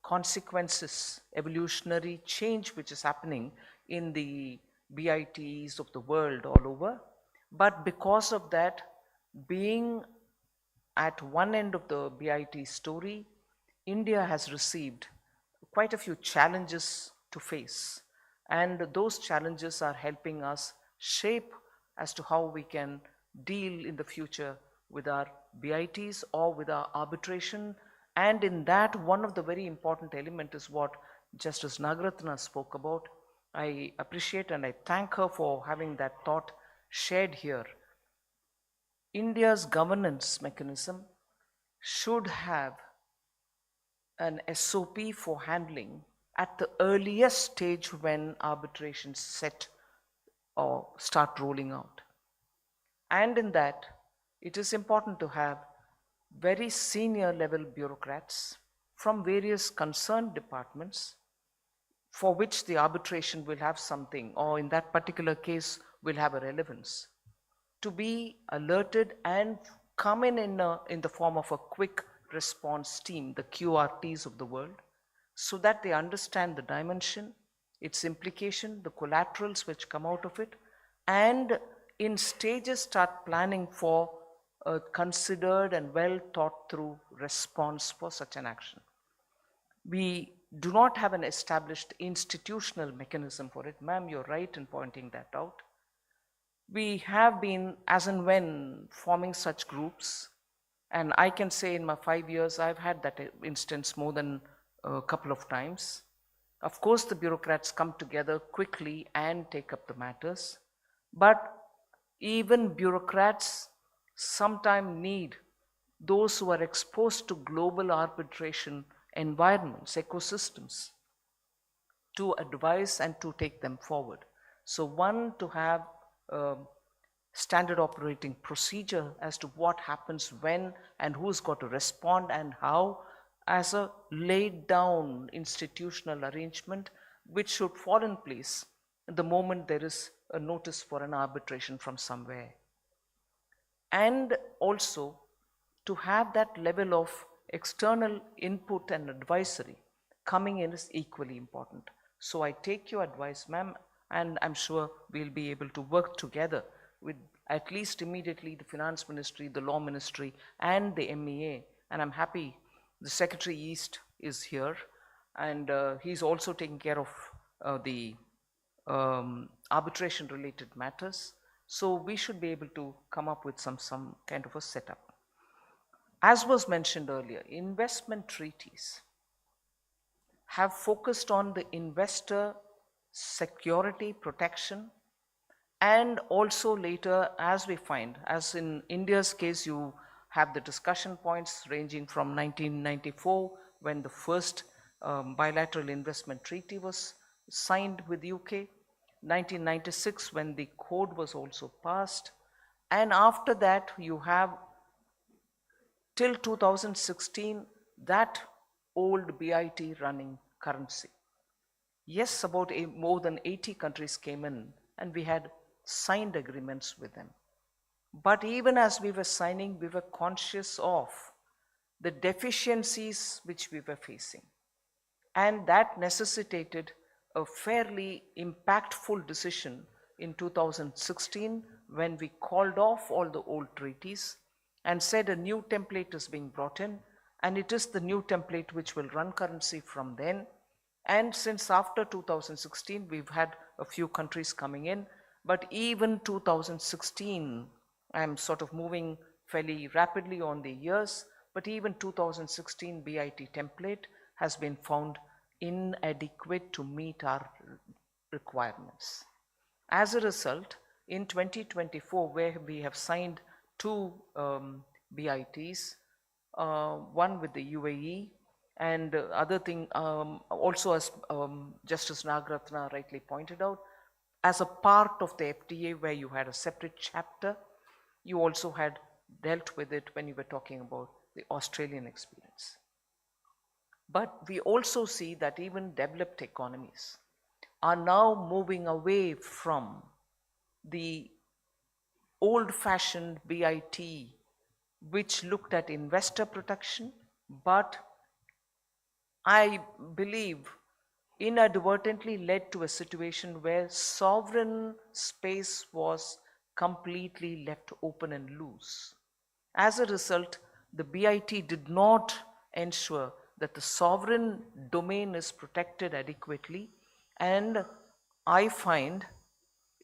consequences, evolutionary change which is happening in the BITs of the world all over. But because of that, being at one end of the BIT story, India has received quite a few challenges to face. And those challenges are helping us shape as to how we can deal in the future with our BITs or with our arbitration. And in that, one of the very important elements is what Justice Nagaratna spoke about. I appreciate and I thank her for having that thought shared here. India's governance mechanism should have an SOP for handling at the earliest stage when arbitrations set or start rolling out. And in that, it is important to have very senior level bureaucrats from various concerned departments for which the arbitration will have something, or in that particular case will have a relevance, to be alerted and come in the form of a quick response team, the QRTs of the world, so that they understand the dimension, its implication, the collaterals which come out of it, and in stages start planning for a considered and well thought through response for such an action. We do not have an established institutional mechanism for it. Ma'am, you're right in pointing that out. We have been, as and when, forming such groups, and I can say in my 5 years, I've had that instance more than a couple of times. Of course, the bureaucrats come together quickly and take up the matters, but even bureaucrats sometimes need those who are exposed to global arbitration environments, ecosystems, to advise and to take them forward. So one, to have a standard operating procedure as to what happens when and who's got to respond and how, as a laid down institutional arrangement which should fall in place the moment there is a notice for an arbitration from somewhere. And also to have that level of external input and advisory coming in is equally important. So I take your advice, ma'am, and I'm sure we'll be able to work together with at least immediately the Finance Ministry, the Law Ministry, and the MEA. And I'm happy the Secretary East is here, and he's also taking care of the arbitration related matters. So we should be able to come up with some kind of a setup. As was mentioned earlier, investment treaties have focused on the investor security protection, and also later, as we find, as in India's case, you have the discussion points ranging from 1994, when the first bilateral investment treaty was signed with UK, 1996 when the code was also passed, and after that you have till 2016 that old BIT running currency. Yes, about more than 80 countries came in and we had signed agreements with them. But even as we were signing, we were conscious of the deficiencies which we were facing. And that necessitated a fairly impactful decision in 2016 when we called off all the old treaties and said a new template is being brought in, and it is the new template which will run currency from then. And since after 2016, we've had a few countries coming in, but even 2016, I'm sort of moving fairly rapidly on the years, but even 2016 BIT template has been found inadequate to meet our requirements. As a result, in 2024, where we have signed two BITs, one with the UAE, and other thing, also as Justice Nagaratna rightly pointed out, as a part of the FTA where you had a separate chapter, you also had dealt with it when you were talking about the Australian experience. But we also see that even developed economies are now moving away from the old-fashioned BIT, which looked at investor protection, but I believe inadvertently led to a situation where sovereign space was completely left open and loose. As a result, the BIT did not ensure that the sovereign domain is protected adequately, and I find,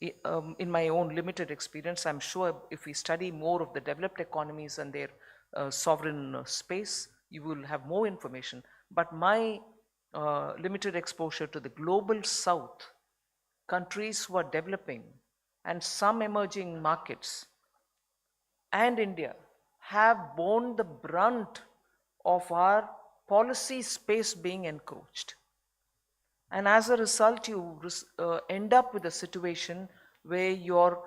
in my own limited experience, I'm sure if we study more of the developed economies and their sovereign space, you will have more information. But my limited exposure to the global south, countries who are developing, and some emerging markets, and India, have borne the brunt of our policy space being encroached. And as a result, you end up with a situation where you're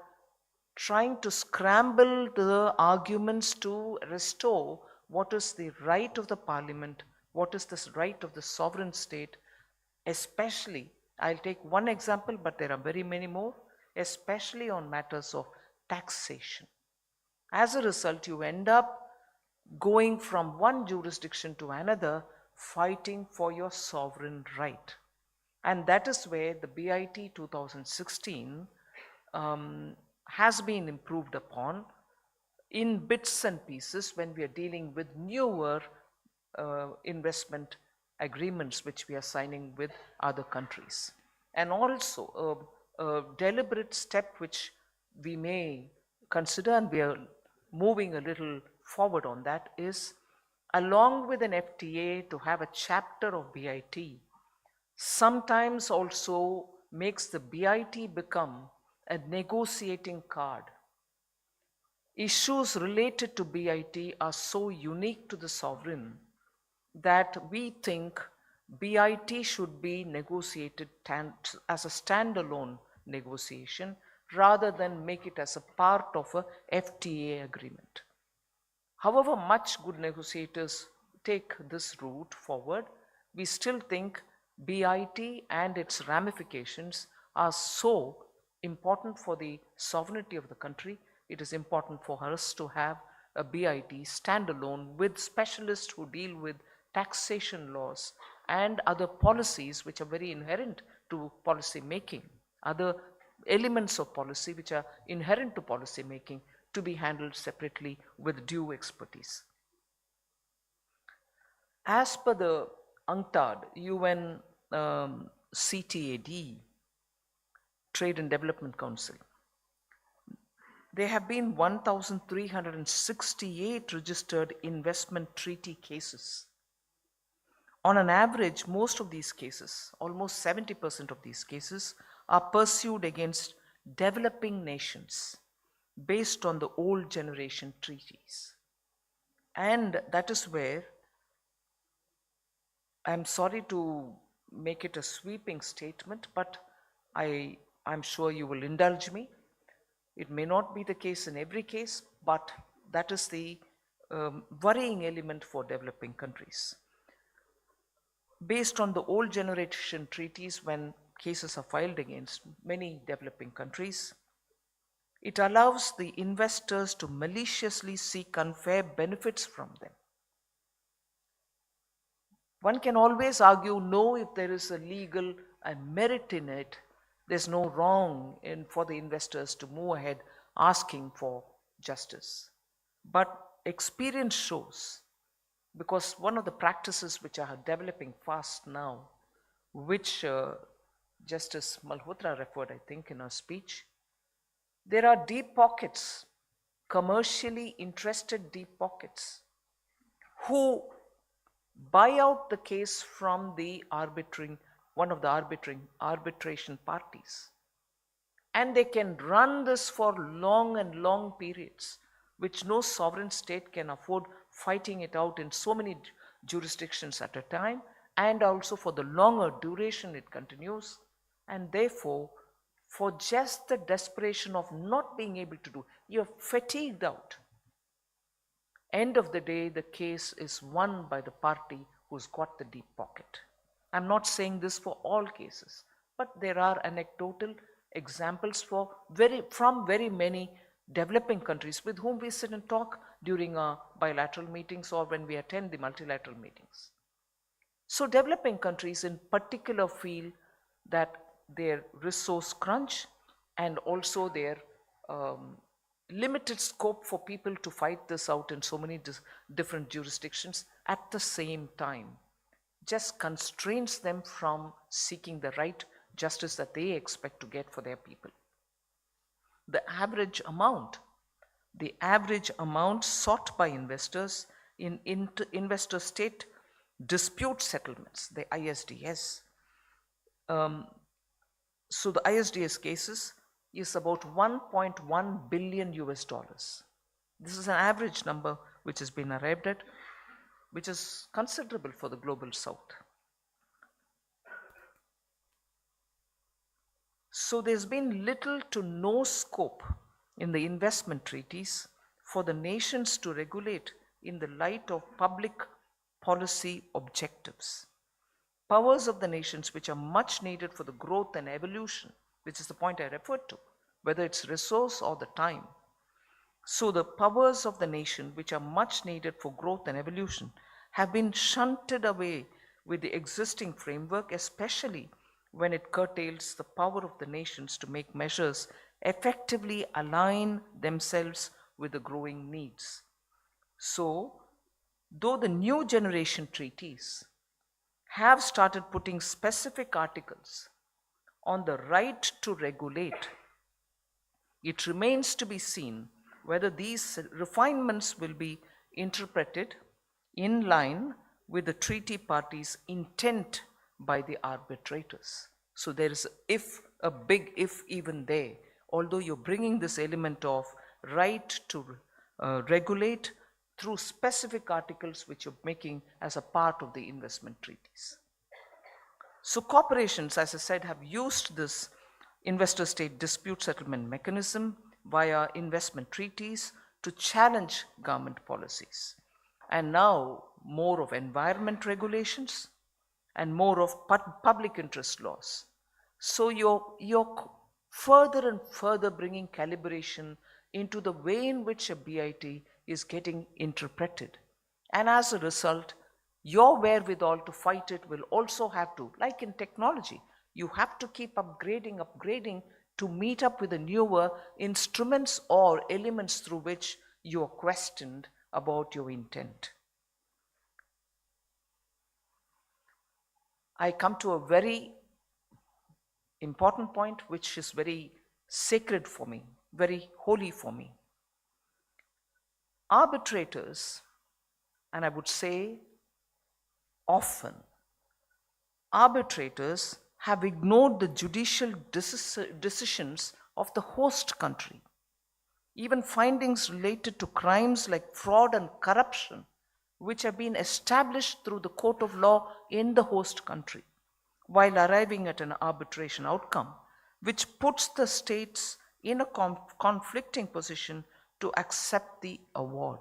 trying to scramble the arguments to restore what is the right of the parliament, what is the right of the sovereign state, especially, I'll take one example, but there are very many more, especially on matters of taxation. As a result, you end up going from one jurisdiction to another, fighting for your sovereign right. And that is where the BIT 2016 has been improved upon in bits and pieces when we are dealing with newer investment agreements which we are signing with other countries. And also a deliberate step which we may consider, and we are moving a little forward on that, is along with an FTA to have a chapter of BIT sometimes also makes the BIT become a negotiating card. Issues related to BIT are so unique to the sovereign that we think BIT should be negotiated as a standalone negotiation rather than make it as a part of a FTA agreement. However much good negotiators take this route forward, we still think BIT and its ramifications are so important for the sovereignty of the country. It is important for us to have a BIT standalone with specialists who deal with taxation laws and other policies which are very inherent to policy making, other elements of policy which are inherent to policy making, to be handled separately with due expertise. As per the UNCTAD, UN CTAD, Trade and Development Council, there have been 1,368 registered investment treaty cases. On an average, most of these cases, almost 70% of these cases, are pursued against developing nations based on the old generation treaties. And that is where I'm sorry to make it a sweeping statement, but I'm sure you will indulge me. It may not be the case in every case, but that is the worrying element for developing countries. Based on the old generation treaties, when cases are filed against many developing countries, it allows the investors to maliciously seek unfair benefits from them. One can always argue no if there is a legal and merit in it. There's no wrong for the investors to move ahead asking for justice. But experience shows, because one of the practices which are developing fast now, which Justice Malhotra referred, I think, in her speech, there are deep pockets, commercially interested deep pockets, who buy out the case from the one of the arbitration parties. And they can run this for long and long periods, which no sovereign state can afford, fighting it out in so many jurisdictions at a time, and also for the longer duration it continues. And therefore, for just the desperation of not being able to do, you're fatigued out. End of the day, the case is won by the party who's got the deep pocket. I'm not saying this for all cases, but there are anecdotal examples from very many developing countries with whom we sit and talk during our bilateral meetings or when we attend the multilateral meetings. So developing countries in particular feel that their resource crunch and also their limited scope for people to fight this out in so many different jurisdictions at the same time just constrains them from seeking the right justice that they expect to get for their people. The average amount sought by investors in investor-state dispute settlements, the ISDS. So the ISDS cases is about $1.1 billion. This is an average number which has been arrived at, which is considerable for the global south. So there's been little to no scope in the investment treaties for the nations to regulate in the light of public policy objectives. Powers of the nations which are much needed for the growth and evolution, which is the point I referred to, whether it's resource or the time. So the powers of the nation, which are much needed for growth and evolution, have been shunted away with the existing framework, especially when it curtails the power of the nations to make measures effectively align themselves with the growing needs. So, though the new generation treaties have started putting specific articles on the right to regulate, it remains to be seen whether these refinements will be interpreted in line with the treaty parties' intent by the arbitrators. So there is a big if even there, although you're bringing this element of right to regulate through specific articles which you're making as a part of the investment treaties. So corporations, as I said, have used this investor-state dispute settlement mechanism via investment treaties to challenge government policies. And now more of environment regulations and more of public interest laws. So you're further and further bringing calibration into the way in which a BIT is getting interpreted. And as a result, your wherewithal to fight it will also have to, like in technology, you have to keep upgrading to meet up with the newer instruments or elements through which you are questioned about your intent. I come to a very important point which is very sacred for me, very holy for me. Arbitrators, and I would say often, arbitrators have ignored the judicial decisions of the host country. Even findings related to crimes like fraud and corruption, which have been established through the court of law in the host country, while arriving at an arbitration outcome, which puts the states in a conflicting position to accept the award.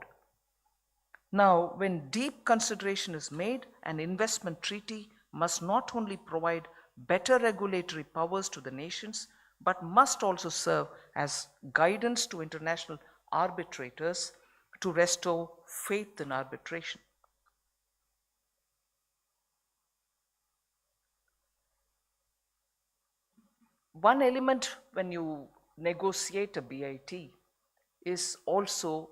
Now, when deep consideration is made, an investment treaty must not only provide better regulatory powers to the nations, but must also serve as guidance to international arbitrators to restore faith in arbitration. One element when you negotiate a BIT is also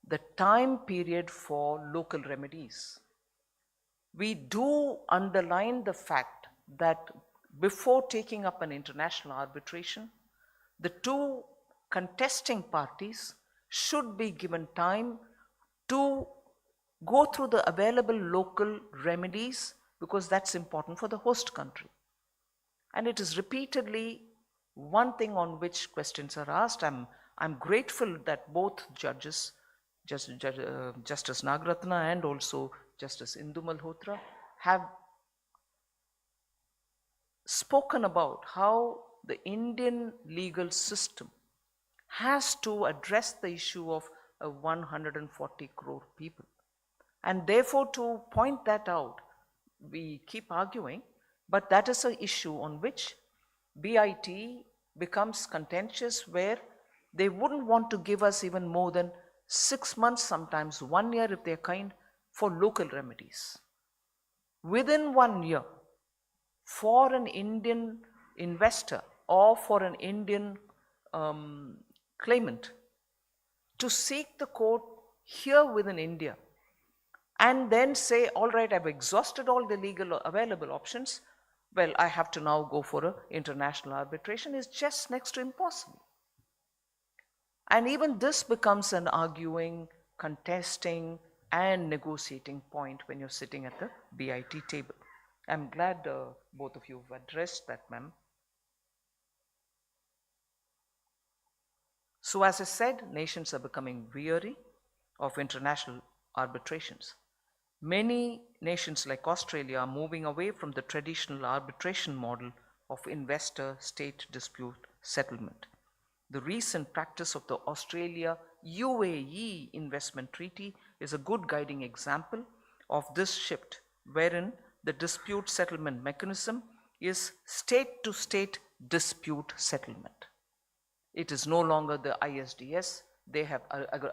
the time period for local remedies. We do underline the fact that before taking up an international arbitration, the two contesting parties should be given time to go through the available local remedies, because that's important for the host country. And it is repeatedly one thing on which questions are asked. I'm grateful that both judges, Justice Nagaratna and also Justice Indu Malhotra, have spoken about how the Indian legal system has to address the issue of 140 crore people. And therefore, to point that out, we keep arguing, but that is an issue on which BIT becomes contentious, where they wouldn't want to give us even more than 6 months, sometimes 1 year if they're kind, for local remedies. Within 1 year, for an Indian investor or for an Indian claimant to seek the court here within India and then say, all right, I've exhausted all the legal available options, well, I have to now go for an international arbitration, is just next to impossible. And even this becomes an arguing, contesting, and negotiating point when you're sitting at the BIT table. I'm glad both of you have addressed that, ma'am. So as I said, nations are becoming weary of international arbitrations. Many nations like Australia are moving away from the traditional arbitration model of investor-state dispute settlement. The recent practice of the Australia-UAE investment treaty is a good guiding example of this shift, wherein the dispute settlement mechanism is state-to-state dispute settlement. It is no longer the ISDS, they have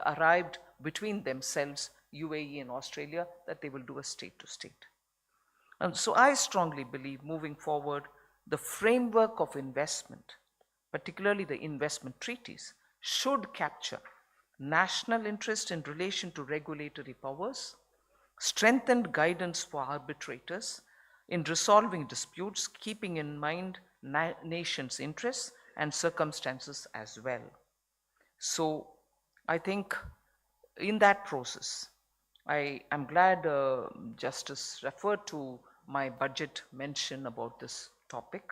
arrived between themselves, UAE and Australia, that they will do a state to state. And so I strongly believe moving forward, the framework of investment, particularly the investment treaties, should capture national interest in relation to regulatory powers, strengthened guidance for arbitrators in resolving disputes, keeping in mind nations' interests and circumstances as well. So I think in that process, I am glad Justice referred to my budget mention about this topic.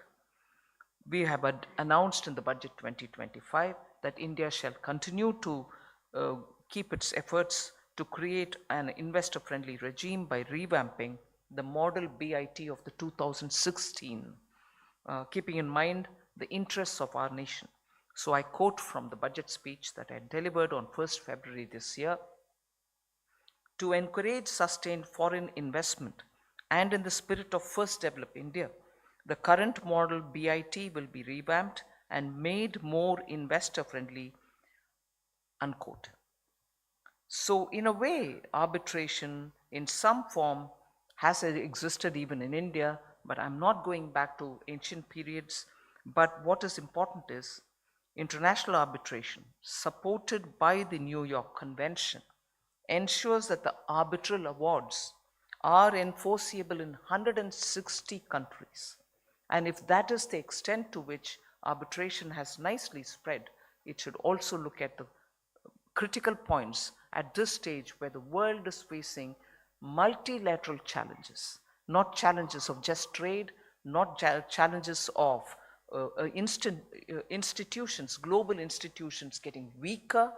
We have announced in the budget 2025 that India shall continue to keep its efforts to create an investor-friendly regime by revamping the model BIT of the 2016, keeping in mind the interests of our nation. So I quote from the budget speech that I delivered on 1st February this year: to encourage sustained foreign investment and in the spirit of first develop India, the current model BIT will be revamped and made more investor-friendly, unquote. So in a way, arbitration in some form has existed even in India, but I'm not going back to ancient periods. But what is important is international arbitration, supported by the New York Convention, ensures that the arbitral awards are enforceable in 160 countries. And if that is the extent to which arbitration has nicely spread, it should also look at the critical points at this stage where the world is facing multilateral challenges, not challenges of just trade, not challenges of institutions, global institutions getting weaker,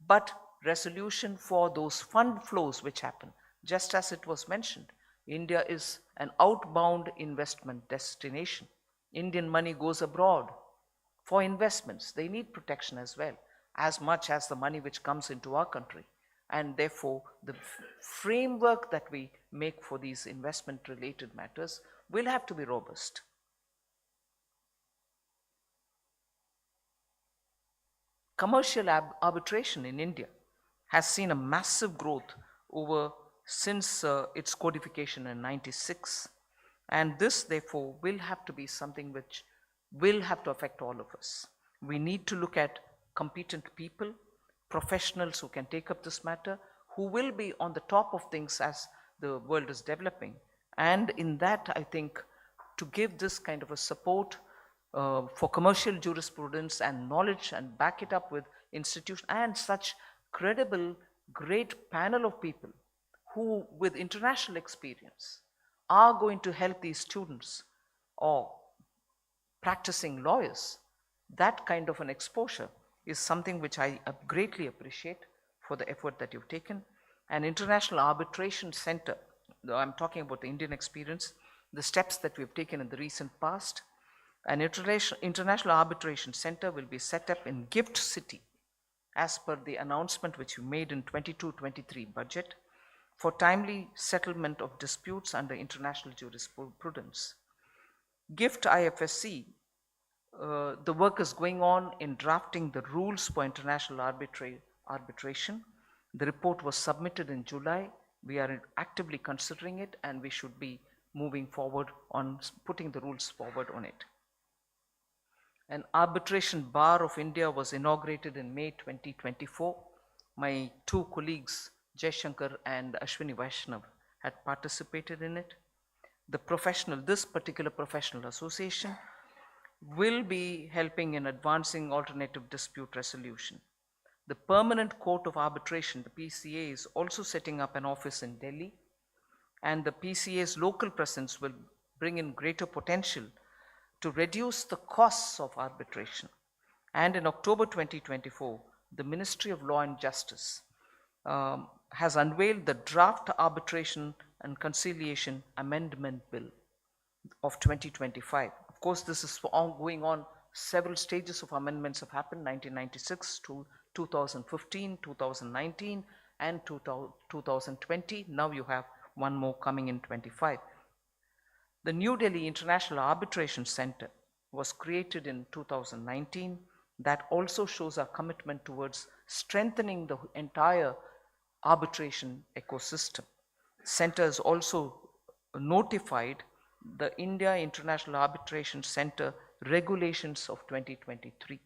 but resolution for those fund flows which happen. Just as it was mentioned, India is an outbound investment destination. Indian money goes abroad for investments. They need protection as well, as much as the money which comes into our country. And therefore, the framework that we make for these investment-related matters will have to be robust. Commercial arbitration in India has seen a massive growth since its codification in '96. And this, therefore, will have to be something which will have to affect all of us. We need to look at competent people, professionals who can take up this matter, who will be on the top of things as the world is developing. And in that, I think, to give this kind of a support for commercial jurisprudence and knowledge and back it up with institutions and such credible, great panel of people who, with international experience, are going to help these students or practicing lawyers, that kind of an exposure is something which I greatly appreciate for the effort that you've taken. An International Arbitration Center, I'm talking about the Indian experience, the steps that we've taken in the recent past. An International Arbitration Center will be set up in Gift City as per the announcement which we made in 22-23 budget for timely settlement of disputes under international jurisprudence. Gift IFSC, the work is going on in drafting the rules for international arbitration. The report was submitted in July. We are actively considering it, and we should be moving forward on putting the rules forward on it. An arbitration bar of India was inaugurated in May 2024. My two colleagues, Jaishankar and Ashwini Vaishnav, had participated in it. This particular professional association will be helping in advancing alternative dispute resolution. The Permanent Court of Arbitration, the PCA, is also setting up an office in Delhi, and the PCA's local presence will bring in greater potential to reduce the costs of arbitration. And in October 2024, the Ministry of Law and Justice has unveiled the Draft Arbitration and Conciliation Amendment Bill of 2025. Of course, this is going on. Several stages of amendments have happened, 1996 to 2015, 2019, and 2020. Now you have one more coming in 25. The New Delhi International Arbitration Center was created in 2019 that also shows our commitment towards strengthening the entire arbitration ecosystem. Center has also notified the India International Arbitration Center regulations of 2023.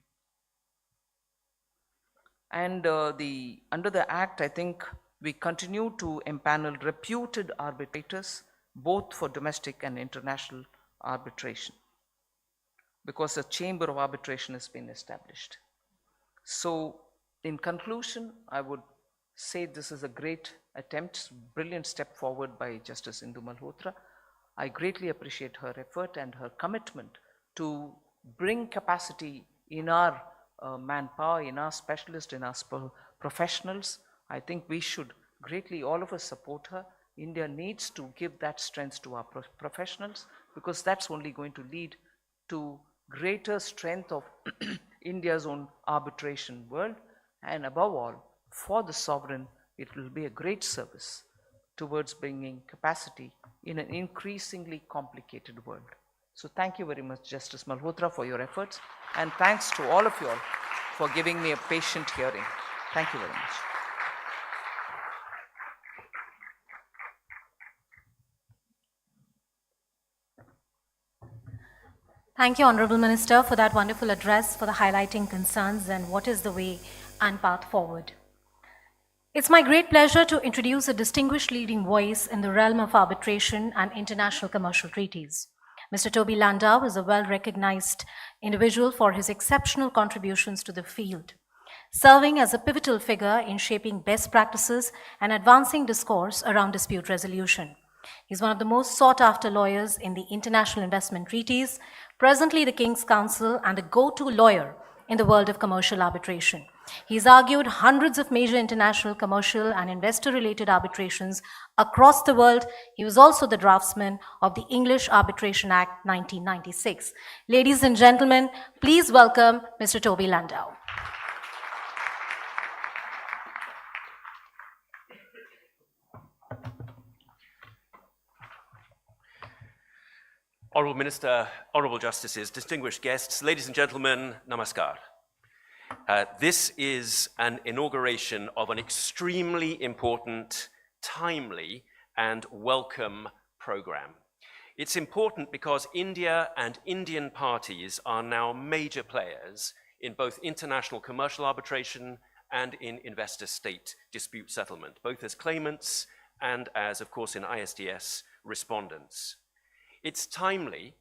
And under the Act, I think we continue to empanel reputed arbitrators, both for domestic and international arbitration, because a chamber of arbitration has been established. So, in conclusion, I would say this is a great attempt, brilliant step forward by Justice Indu Malhotra. I greatly appreciate her effort and her commitment to bring capacity in our manpower, in our specialists, in our professionals. I think we should greatly, all of us, support her. India needs to give that strength to our professionals, because that's only going to lead to greater strength of India's own arbitration world, and above all, for the sovereign, it will be a great service towards bringing capacity in an increasingly complicated world. So thank you very much, Justice Malhotra, for your efforts, and thanks to all of you all for giving me a patient hearing. Thank you very much.
Thank you, Honorable Minister, for that wonderful address, for the highlighting concerns and what is the way and path forward. It's my great pleasure to introduce a distinguished leading voice in the realm of arbitration and international commercial treaties. Mr. Toby Landau is a well-recognized individual for his exceptional contributions to the field, serving as a pivotal figure in shaping best practices and advancing discourse around dispute resolution. He's one of the most sought-after lawyers in the international investment treaties, presently the King's Counsel and a go-to lawyer in the world of commercial arbitration. He's argued hundreds of major international commercial and investor-related arbitrations across the world. He was also the draftsman of the English Arbitration Act 1996. Ladies and gentlemen, please welcome Mr. Toby Landau.
Honourable Minister, Honourable Justices, distinguished guests, ladies and gentlemen, namaskar. This is an inauguration of an extremely important, timely, and welcome program. It's important because India and Indian parties are now major players in both international commercial arbitration and in investor-state dispute settlement, both as claimants and as, of course, in ISDS, respondents. It's timely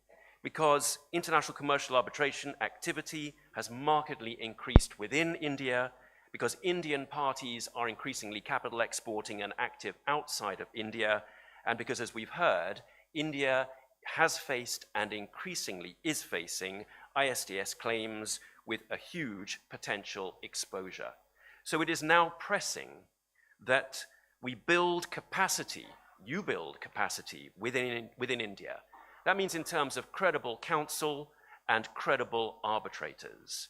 because international commercial arbitration activity has markedly increased within India, because Indian parties are increasingly capital exporting and active outside of India, and because, as we've heard, India has faced and increasingly is facing ISDS claims with a huge potential exposure. So it is now pressing that we build capacity, you build capacity within India. That means in terms of credible counsel and credible arbitrators,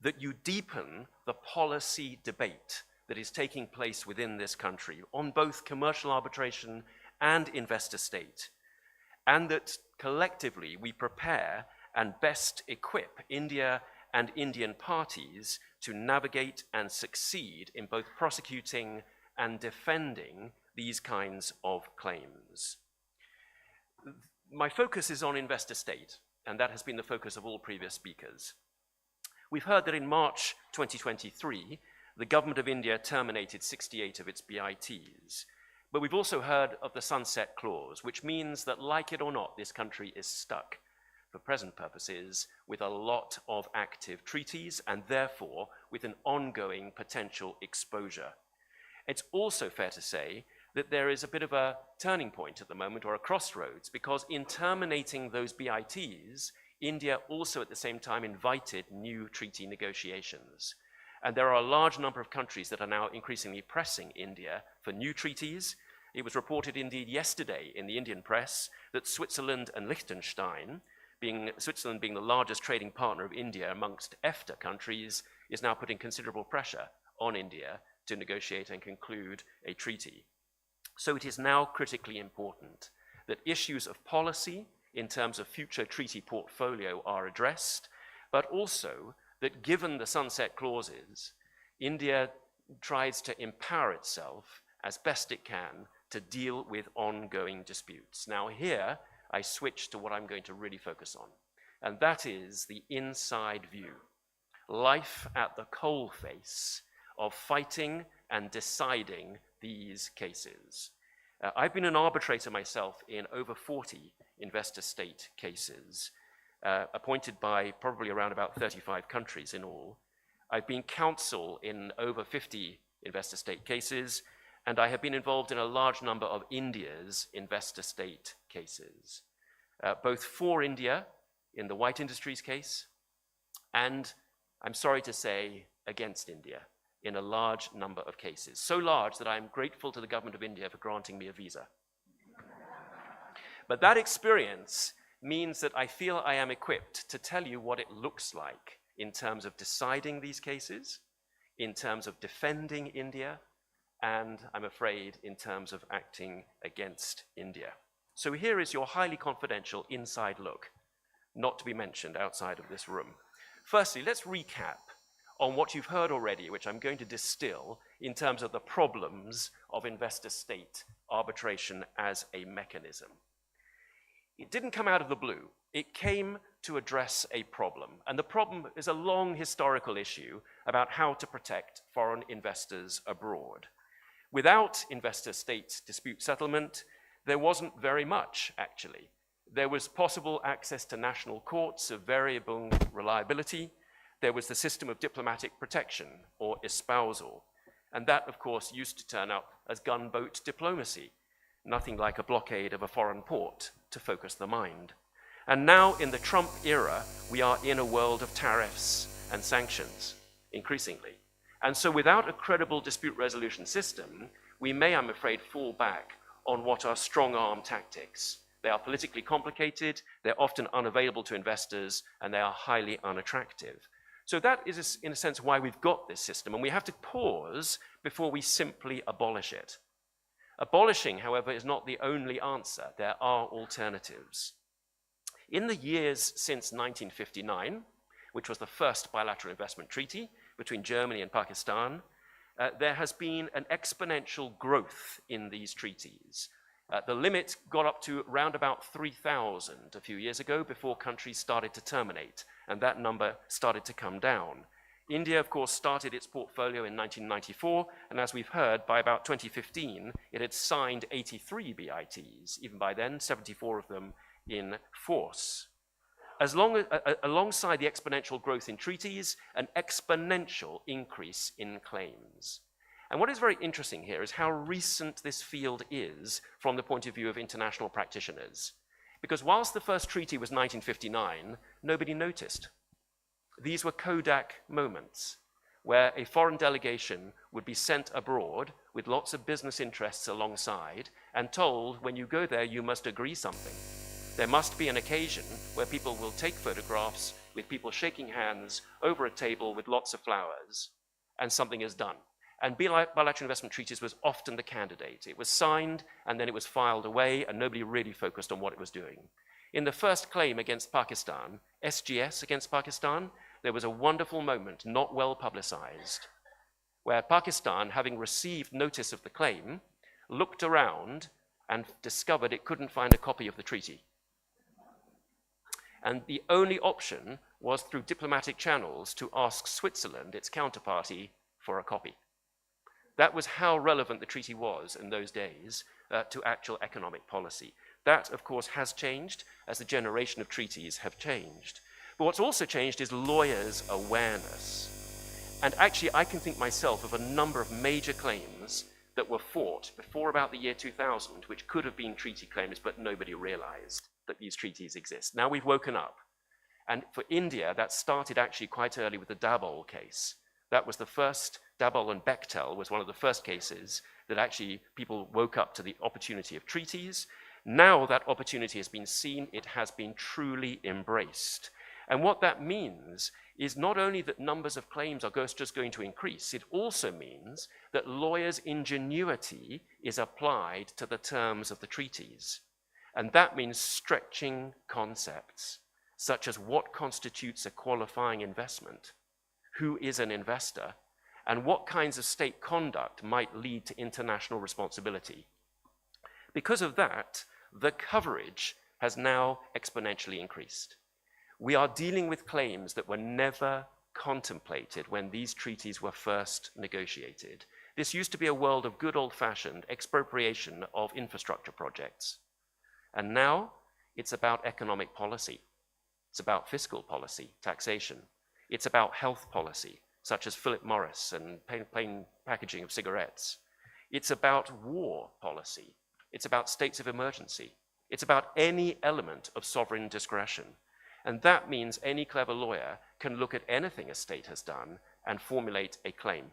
that you deepen the policy debate that is taking place within this country on both commercial arbitration and investor state, and that collectively we prepare and best equip India and Indian parties to navigate and succeed in both prosecuting and defending these kinds of claims. My focus is on investor state, and that has been the focus of all previous speakers. We've heard that in March 2023, the government of India terminated 68 of its BITs. But we've also heard of the sunset clause, which means that, like it or not, this country is stuck, for present purposes, with a lot of active treaties and therefore with an ongoing potential exposure. It's also fair to say that there is a bit of a turning point at the moment, or a crossroads, because in terminating those BITs, India also at the same time invited new treaty negotiations. And there are a large number of countries that are now increasingly pressing India for new treaties. It was reported indeed yesterday in the Indian press that Switzerland and Liechtenstein, Switzerland being the largest trading partner of India amongst EFTA countries, is now putting considerable pressure on India to negotiate and conclude a treaty. So it is now critically important that issues of policy in terms of future treaty portfolio are addressed, but also that given the sunset clauses, India tries to empower itself as best it can to deal with ongoing disputes. Now here, I switch to what I'm going to really focus on, and that is the inside view. Life at the coalface of fighting and deciding these cases. I've been an arbitrator myself in over 40 investor-state cases, appointed by probably around about 35 countries in all. I've been counsel in over 50 investor-state cases, and I have been involved in a large number of India's investor-state cases, both for India in the White Industries case, and I'm sorry to say, against India in a large number of cases. So large that I'm grateful to the government of India for granting me a visa. But that experience means that I feel I am equipped to tell you what it looks like in terms of deciding these cases, in terms of defending India, and I'm afraid in terms of acting against India. So here is your highly confidential inside look, not to be mentioned outside of this room. Firstly, let's recap on what you've heard already, which I'm going to distill in terms of the problems of investor-state arbitration as a mechanism. It didn't come out of the blue. It came to address a problem, and the problem is a long historical issue about how to protect foreign investors abroad. Without investor-state dispute settlement, there wasn't very much, actually. There was possible access to national courts of variable reliability. There was the system of diplomatic protection, or espousal. And that, of course, used to turn up as gunboat diplomacy, nothing like a blockade of a foreign port to focus the mind. And now, in the Trump era, we are in a world of tariffs and sanctions, increasingly. And so without a credible dispute resolution system, we may, I'm afraid, fall back on what are strong-arm tactics. They are politically complicated, they're often unavailable to investors, and they are highly unattractive. So that is, in a sense, why we've got this system, and we have to pause before we simply abolish it. Abolishing, however, is not the only answer. There are alternatives. In the years since 1959, which was the first bilateral investment treaty between Germany and Pakistan, there has been an exponential growth in these treaties. The limit got up to around about 3,000 a few years ago before countries started to terminate, and that number started to come down. India, of course, started its portfolio in 1994, and as we've heard, by about 2015, it had signed 83 BITs, even by then, 74 of them in force. Alongside the exponential growth in treaties, an exponential increase in claims. And what is very interesting here is how recent this field is from the point of view of international practitioners. Because whilst the first treaty was 1959, nobody noticed. These were Kodak moments, where a foreign delegation would be sent abroad with lots of business interests alongside and told, when you go there, you must agree something. There must be an occasion where people will take photographs with people shaking hands over a table with lots of flowers, and something is done. And bilateral investment treaties was often the candidate. It was signed, and then it was filed away, and nobody really focused on what it was doing. In the first claim against Pakistan, SGS against Pakistan, there was a wonderful moment, not well publicized, where Pakistan, having received notice of the claim, looked around and discovered it couldn't find a copy of the treaty. And the only option was through diplomatic channels to ask Switzerland, its counterparty, for a copy. That was how relevant the treaty was in those days to actual economic policy. That, of course, has changed as the generation of treaties have changed. But what's also changed is lawyers' awareness. And actually, I can think myself of a number of major claims that were fought before about the year 2000, which could have been treaty claims, but nobody realized that these treaties exist. Now we've woken up. And for India, that started actually quite early with the Dabol case. That was the first, Dabol and Bechtel was one of the first cases that actually people woke up to the opportunity of treaties. Now that opportunity has been seen, it has been truly embraced. And what that means is not only that numbers of claims are just going to increase, it also means that lawyers' ingenuity is applied to the terms of the treaties. And that means stretching concepts, such as what constitutes a qualifying investment. who is an investor, and what kinds of state conduct might lead to international responsibility. Because of that, the coverage has now exponentially increased. We are dealing with claims that were never contemplated when these treaties were first negotiated. This used to be a world of good old-fashioned expropriation of infrastructure projects. And now it's about economic policy. It's about fiscal policy, taxation. It's about health policy, such as Philip Morris and plain packaging of cigarettes. It's about war policy. It's about states of emergency. It's about any element of sovereign discretion. And that means any clever lawyer can look at anything a state has done and formulate a claim.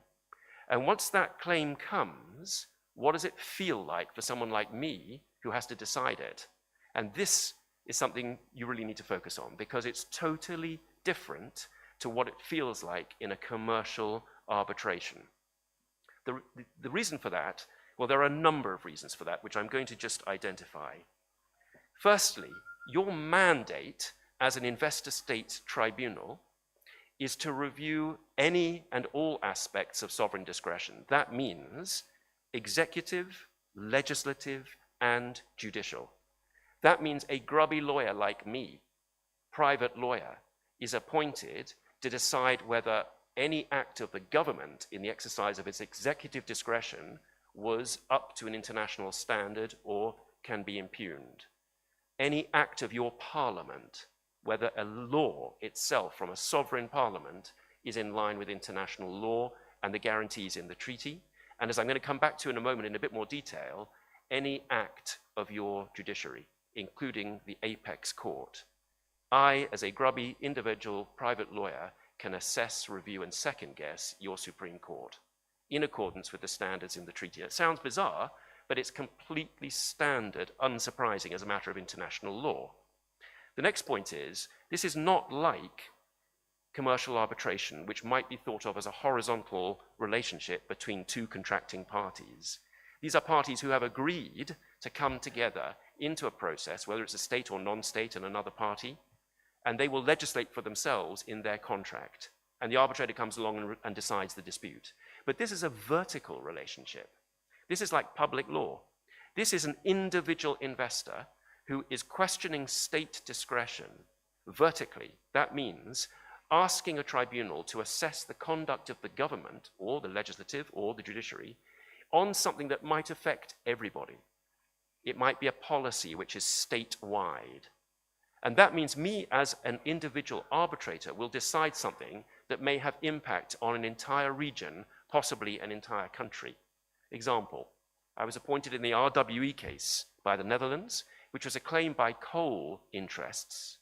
And once that claim comes, what does it feel like for someone like me who has to decide it? And this is something you really need to focus on, because it's totally different to what it feels like in a commercial arbitration. The reason for that, well, there are a number of reasons for that, which I'm going to just identify. Firstly, your mandate as an investor state tribunal is to review any and all aspects of sovereign discretion. That means executive, legislative, and judicial. That means a grubby lawyer like me, private lawyer, is appointed to decide whether any act of the government in the exercise of its executive discretion was up to an international standard or can be impugned. Any act of your parliament, whether a law itself from a sovereign parliament is in line with international law and the guarantees in the treaty. And as I'm going to come back to in a moment in a bit more detail, any act of your judiciary, including the apex court. I, as a grubby individual private lawyer, can assess, review, and second-guess your Supreme Court in accordance with the standards in the treaty. It sounds bizarre, but it's completely standard, unsurprising as a matter of international law. The next point is, this is not like commercial arbitration, which might be thought of as a horizontal relationship between two contracting parties. These are parties who have agreed to come together into a process, whether it's a state or non-state and another party, and they will legislate for themselves in their contract. And the arbitrator comes along and decides the dispute. But this is a vertical relationship. This is like public law. This is an individual investor who is questioning state discretion vertically. That means asking a tribunal to assess the conduct of the government or the legislative or the judiciary on something that might affect everybody. It might be a policy which is statewide. And that means me as an individual arbitrator will decide something that may have impact on an entire region, possibly an entire country. Example, I was appointed in the RWE case by the Netherlands, which was a claim by coal interests,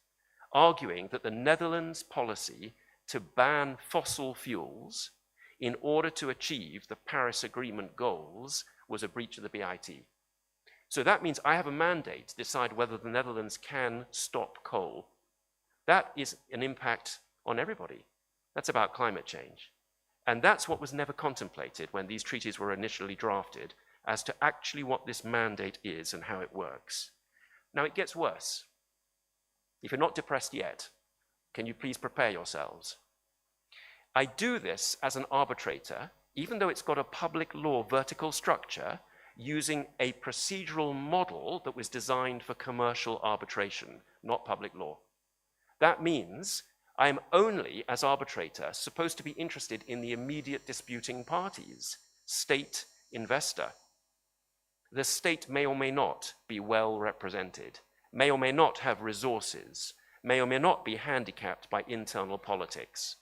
arguing that the Netherlands' policy to ban fossil fuels in order to achieve the Paris Agreement goals was a breach of the BIT. So that means I have a mandate to decide whether the Netherlands can stop coal. That is an impact on everybody. That's about climate change. And that's what was never contemplated when these treaties were initially drafted, as to actually what this mandate is and how it works. Now it gets worse. If you're not depressed yet, can you please prepare yourselves? I do this as an arbitrator, even though it's got a public law vertical structure, using a procedural model that was designed for commercial arbitration, not public law. That means I'm only, as arbitrator, supposed to be interested in the immediate disputing parties, state, investor. The state may or may not be well represented, may or may not have resources, may or may not be handicapped by internal politics.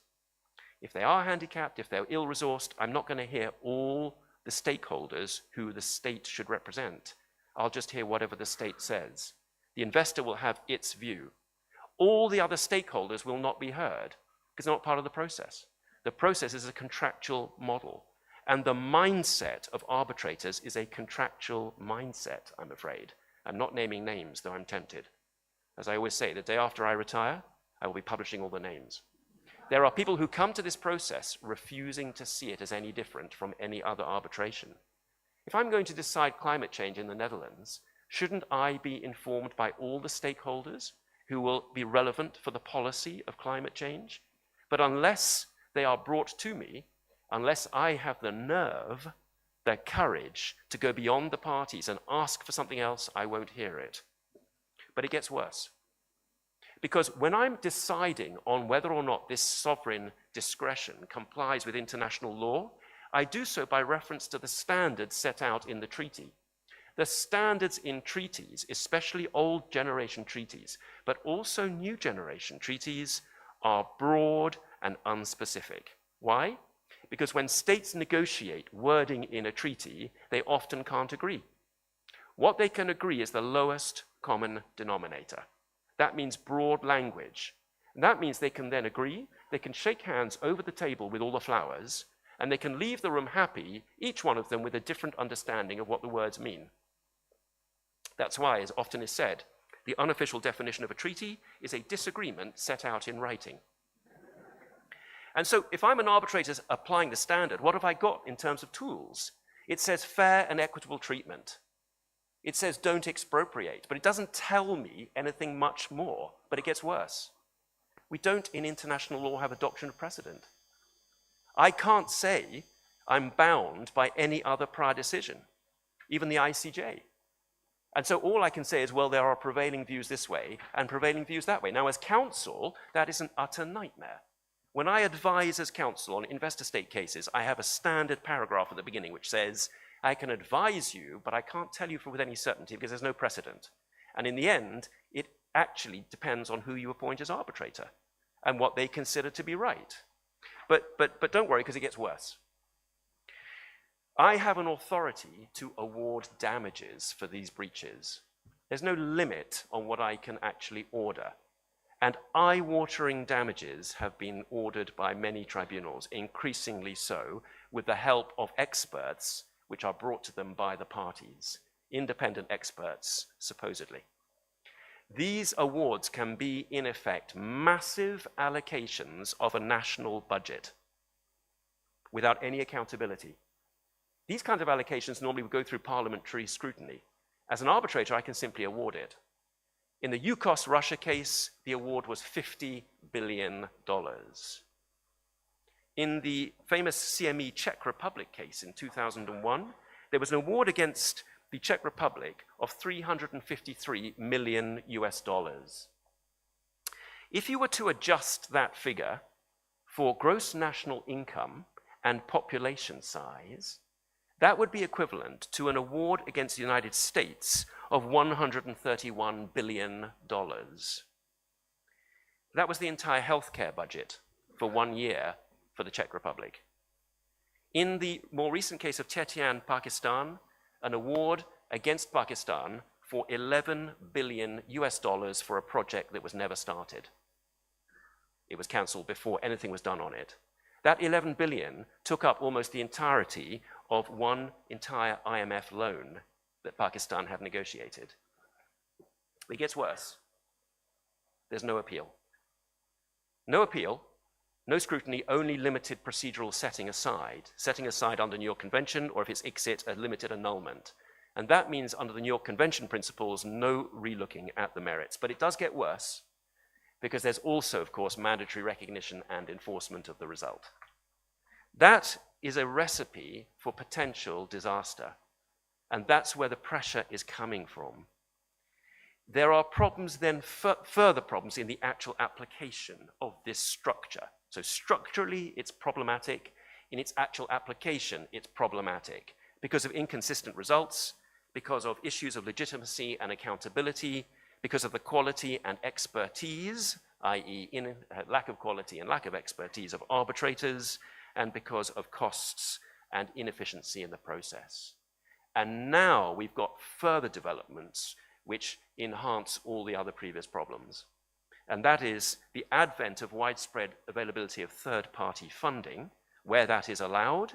If they are handicapped, if they're ill-resourced, I'm not going to hear all the stakeholders who the state should represent. I'll just hear whatever the state says. The investor will have its view. All the other stakeholders will not be heard because they're not part of the process. The process is a contractual model. And the mindset of arbitrators is a contractual mindset, I'm afraid. I'm not naming names, though I'm tempted. As I always say, the day after I retire, I will be publishing all the names. There are people who come to this process refusing to see it as any different from any other arbitration. If I'm going to decide climate change in the Netherlands, shouldn't I be informed by all the stakeholders who will be relevant for the policy of climate change? But unless they are brought to me unless I have the nerve, the courage to go beyond the parties and ask for something else, I won't hear it. But it gets worse. Because when I'm deciding on whether or not this sovereign discretion complies with international law, I do so by reference to the standards set out in the treaty. The standards in treaties, especially old generation treaties, but also new generation treaties, are broad and unspecific. Why? Because when states negotiate wording in a treaty, they often can't agree. What they can agree is the lowest common denominator. That means broad language. And that means they can then agree, they can shake hands over the table with all the flowers, and they can leave the room happy, each one of them with a different understanding of what the words mean. That's why, as often is said, the unofficial definition of a treaty is a disagreement set out in writing. And so if I'm an arbitrator applying the standard, what have I got in terms of tools? It says fair and equitable treatment. It says don't expropriate, but it doesn't tell me anything much more, but it gets worse. We don't in international law have a doctrine of precedent. I can't say I'm bound by any other prior decision, even the ICJ. And so all I can say is, well, there are prevailing views this way and prevailing views that way. Now, as counsel, that is an utter nightmare. When I advise as counsel on investor state cases, I have a standard paragraph at the beginning which says, I can advise you, but I can't tell you with any certainty because there's no precedent. And in the end, it actually depends on who you appoint as arbitrator and what they consider to be right. But don't worry, because it gets worse. I have an authority to award damages for these breaches. There's no limit on what I can actually order. And eye-watering damages have been ordered by many tribunals, increasingly so, with the help of experts which are brought to them by the parties, independent experts, supposedly. These awards can be, in effect, massive allocations of a national budget without any accountability. These kinds of allocations normally would go through parliamentary scrutiny. As an arbitrator, I can simply award it. In the Yukos-Russia case, the award was $50 billion. In the famous CME Czech Republic case in 2001, there was an award against the Czech Republic of $353 million US. If you were to adjust that figure for gross national income and population size, that would be equivalent to an award against the United States of $131 billion. That was the entire healthcare budget for 1 year for the Czech Republic. In the more recent case of Tetian, Pakistan, an award against Pakistan for $11 billion US for a project that was never started. It was cancelled before anything was done on it. That 11 billion took up almost the entirety of one entire IMF loan that Pakistan had negotiated. It gets worse. There's no appeal. No appeal, no scrutiny, only limited procedural setting aside under New York Convention, or if it's ICSID, a limited annulment. And that means under the New York Convention principles, no relooking at the merits. But it does get worse, because there's also, of course, mandatory recognition and enforcement of the result. That is a recipe for potential disaster. And that's where the pressure is coming from. There are problems then, further problems in the actual application of this structure. So structurally, it's problematic. In its actual application, it's problematic because of inconsistent results, because of issues of legitimacy and accountability, because of the quality and expertise, i.e. lack of quality and lack of expertise of arbitrators, and because of costs and inefficiency in the process. And now we've got further developments which enhance all the other previous problems. And that is the advent of widespread availability of third-party funding, where that is allowed.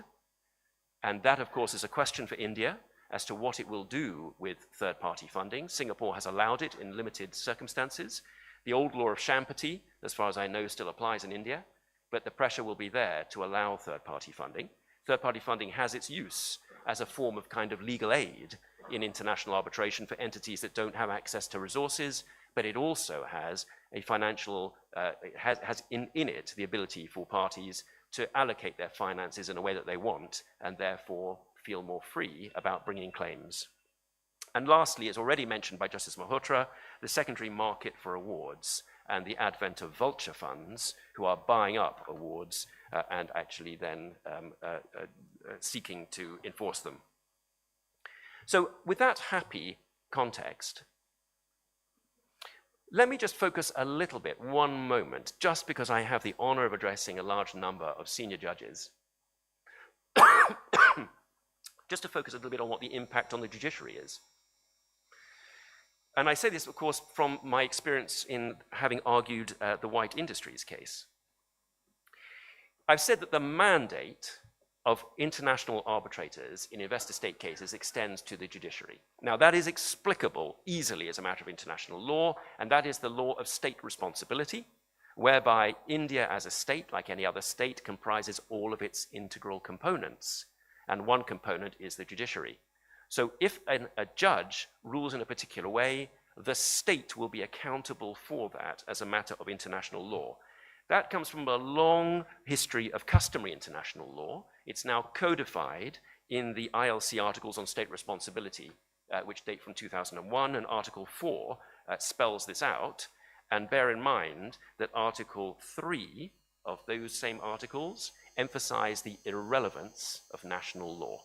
And that, of course, is a question for India as to what it will do with third-party funding. Singapore has allowed it in limited circumstances. The old law of Shampati, as far as I know, still applies in India, but the pressure will be there to allow third-party funding. Third-party funding has its use as a form of kind of legal aid in international arbitration for entities that don't have access to resources, but it also has a financial, has in it the ability for parties to allocate their finances in a way that they want and therefore feel more free about bringing claims. And lastly, as already mentioned by Justice Malhotra, the secondary market for awards and the advent of vulture funds who are buying up awards and actually then seeking to enforce them. So with that happy context, let me just focus a little bit, one moment, just because I have the honor of addressing a large number of senior judges, just to focus a little bit on what the impact on the judiciary is. And I say this, of course, from my experience in having argued the White Industries case. I've said that the mandate of international arbitrators in investor-state cases extends to the judiciary. Now, that is explicable easily as a matter of international law, and that is the law of state responsibility, whereby India as a state, like any other state, comprises all of its integral components, and one component is the judiciary. So if a judge rules in a particular way, the state will be accountable for that as a matter of international law. That comes from a long history of customary international law. It's now codified in the ILC articles on state responsibility, which date from 2001, and Article 4 spells this out. And bear in mind that Article 3 of those same articles emphasize the irrelevance of national law.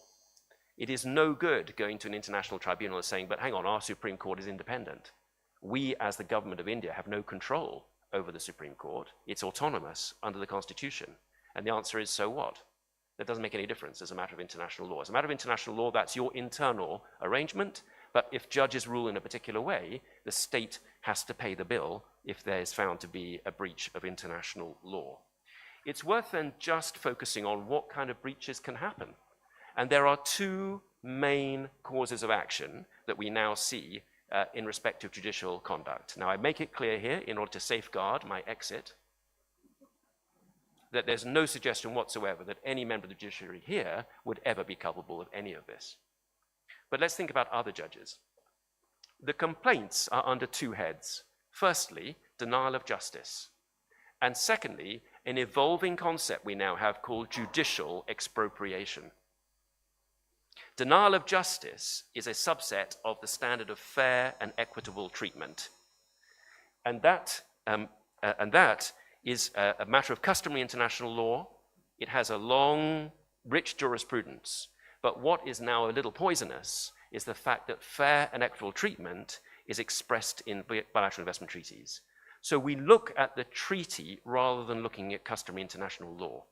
It is no good going to an international tribunal and saying, but hang on, our Supreme Court is independent. We, as the government of India, have no control over the Supreme Court. It's autonomous under the Constitution. And the answer is, so what? That doesn't make any difference as a matter of international law. As a matter of international law, that's your internal arrangement. But if judges rule in a particular way, the state has to pay the bill if there is found to be a breach of international law. It's worth then just focusing on what kind of breaches can happen. And there are two main causes of action that we now see in respect of judicial conduct. Now, I make it clear here, in order to safeguard my exit, that there's no suggestion whatsoever that any member of the judiciary here would ever be culpable of any of this. But let's think about other judges. The complaints are under two heads. Firstly, denial of justice. And secondly, an evolving concept we now have called judicial expropriation. Denial of justice is a subset of the standard of fair and equitable treatment. And that is a matter of customary international law. It has a long, rich jurisprudence. But what is now a little poisonous is the fact that fair and equitable treatment is expressed in bilateral investment treaties. So we look at the treaty rather than looking at customary international law.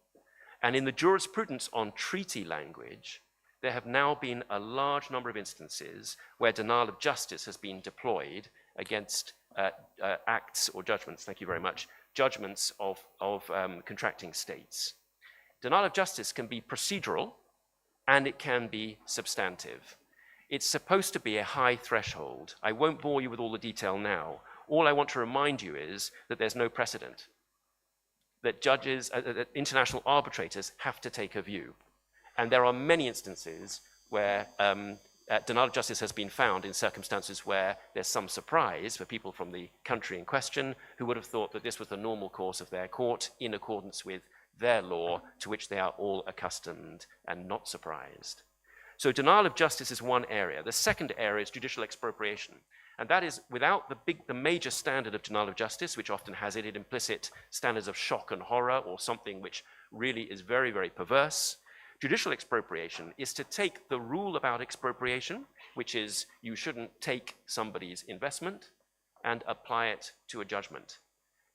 And in the jurisprudence on treaty language, there have now been a large number of instances where denial of justice has been deployed against acts or judgments, thank you very much, judgments of contracting states. Denial of justice can be procedural and it can be substantive. It's supposed to be a high threshold. I won't bore you with all the detail now. All I want to remind you is that there's no precedent, that judges, that international arbitrators have to take a view. And there are many instances where denial of justice has been found in circumstances where there's some surprise for people from the country in question who would have thought that this was the normal course of their court in accordance with their law to which they are all accustomed and not surprised. So denial of justice is one area. The second area is judicial expropriation. And that is without the major standard of denial of justice, which often has in it implicit standards of shock and horror or something which really is very, very perverse. Judicial expropriation is to take the rule about expropriation, which is you shouldn't take somebody's investment, and apply it to a judgment.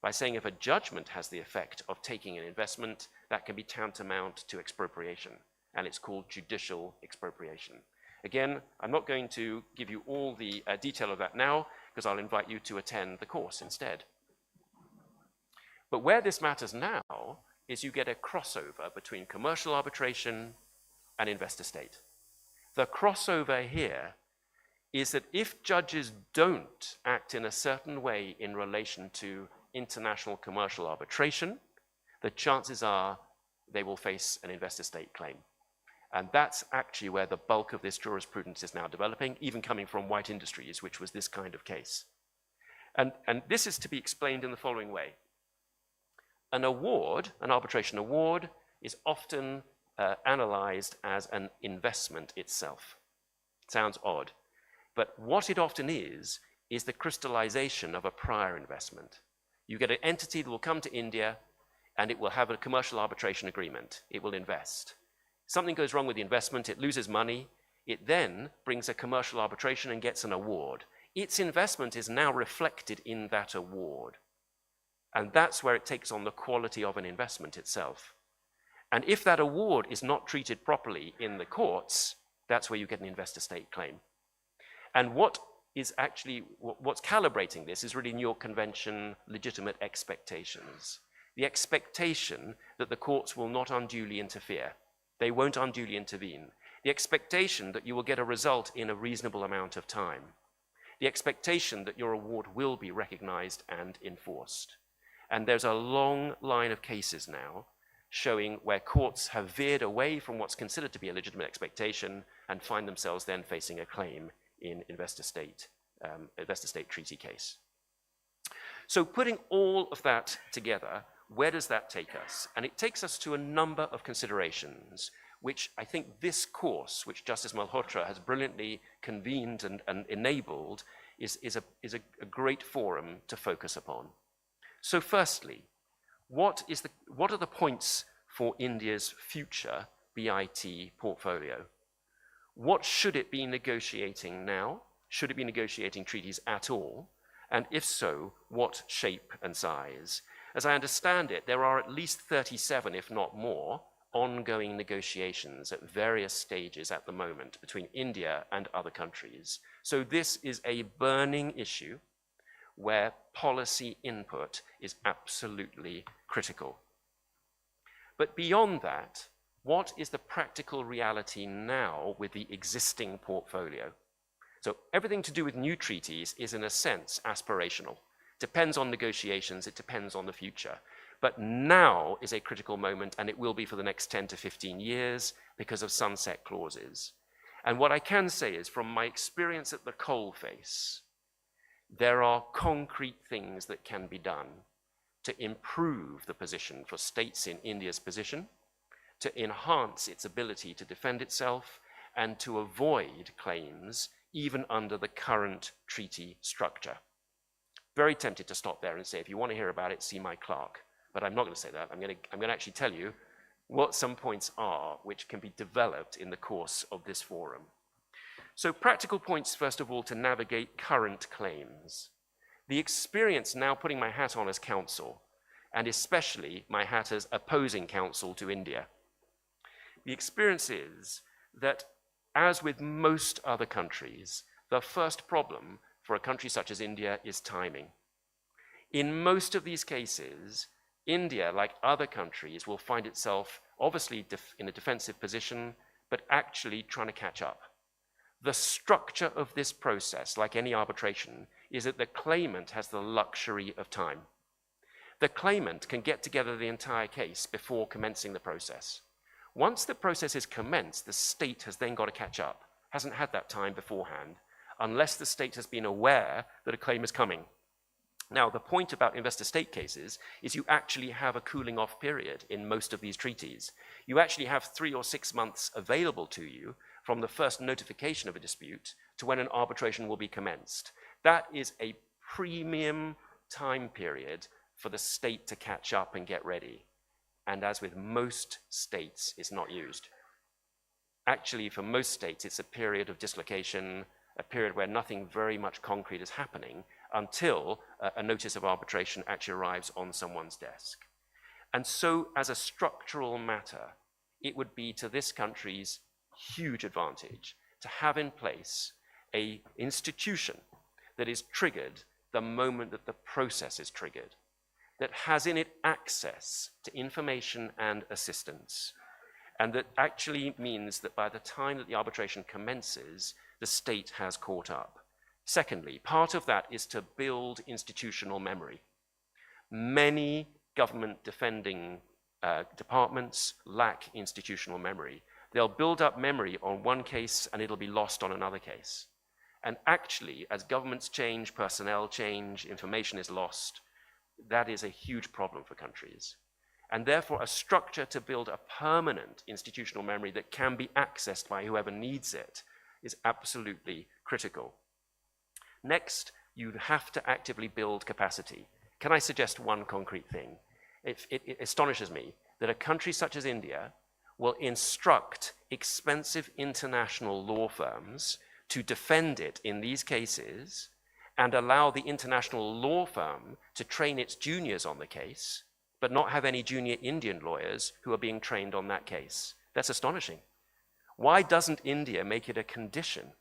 By saying if a judgment has the effect of taking an investment, that can be tantamount to expropriation, and it's called judicial expropriation. Again, I'm not going to give you all the detail of that now, because I'll invite you to attend the course instead. But where this matters now is you get a crossover between commercial arbitration and investor-state. The crossover here is that if judges don't act in a certain way in relation to international commercial arbitration, the chances are they will face an investor-state claim. And that's actually where the bulk of this jurisprudence is now developing, even coming from White Industries, which was this kind of case. And this is to be explained in the following way. An award, an arbitration award, is often analyzed as an investment itself. Sounds odd, but what it often is the crystallization of a prior investment. You get an entity that will come to India and it will have a commercial arbitration agreement. It will invest. Something goes wrong with the investment, it loses money, it then brings a commercial arbitration and gets an award. Its investment is now reflected in that award. And that's where it takes on the quality of an investment itself. And if that award is not treated properly in the courts, that's where you get an investor-state claim. And what's calibrating this is really New York Convention legitimate expectations. The expectation that the courts will not unduly interfere. They won't unduly intervene. The expectation that you will get a result in a reasonable amount of time. The expectation that your award will be recognized and enforced. And there's a long line of cases now showing where courts have veered away from what's considered to be a legitimate expectation and find themselves then facing a claim in investor-state treaty case. So putting all of that together, where does that take us? And it takes us to a number of considerations, which I think this course, which Justice Malhotra has brilliantly convened and enabled, is a great forum to focus upon. So firstly, what are the points for India's future BIT portfolio? What should it be negotiating now? Should it be negotiating treaties at all? And if so, what shape and size? As I understand it, there are at least 37, if not more, ongoing negotiations at various stages at the moment between India and other countries. So this is a burning issue where policy input is absolutely critical. But beyond that, what is the practical reality now with the existing portfolio? So everything to do with new treaties is in a sense aspirational. Depends on negotiations, it depends on the future. But now is a critical moment, and it will be for the next 10 to 15 years because of sunset clauses. And what I can say is, from my experience at the coalface, there are concrete things that can be done to improve the position for states in India's position, to enhance its ability to defend itself, and to avoid claims even under the current treaty structure. Very tempted to stop there and say, if you want to hear about it, see my clerk. But I'm not going to say that. I'm going to actually tell you what some points are which can be developed in the course of this forum. So practical points, first of all, to navigate current claims. The experience now putting my hat on as counsel, and especially my hat as opposing counsel to India. The experience is that, as with most other countries, the first problem for a country such as India is timing. In most of these cases, India, like other countries, will find itself obviously in a defensive position, but actually trying to catch up. The structure of this process, like any arbitration, is that the claimant has the luxury of time. The claimant can get together the entire case before commencing the process. Once the process is commenced, the state has then got to catch up, hasn't had that time beforehand, unless the state has been aware that a claim is coming. Now, the point about investor-state cases is you actually have a cooling off period in most of these treaties. You actually have 3 or 6 months available to you from the first notification of a dispute to when an arbitration will be commenced. That is a premium time period for the state to catch up and get ready. And as with most states, it's not used. Actually, for most states, it's a period of dislocation, a period where nothing very much concrete is happening until a notice of arbitration actually arrives on someone's desk. And so, as a structural matter, it would be to this country's huge advantage to have in place an institution that is triggered the moment that the process is triggered, that has in it access to information and assistance, and that actually means that by the time that the arbitration commences, the state has caught up. Secondly, part of that is to build institutional memory. Many government defending departments lack institutional memory. They'll build up memory on one case and it'll be lost on another case. And actually, as governments change, personnel change, information is lost, that is a huge problem for countries. and therefore a structure to build a permanent institutional memory that can be accessed by whoever needs it is absolutely critical. Next, you have to actively build capacity. Can I suggest one concrete thing? It astonishes me that a country such as India will instruct expensive international law firms to defend it in these cases and allow the international law firm to train its juniors on the case, but not have any junior Indian lawyers who are being trained on that case. That's astonishing. Why doesn't India make it a condition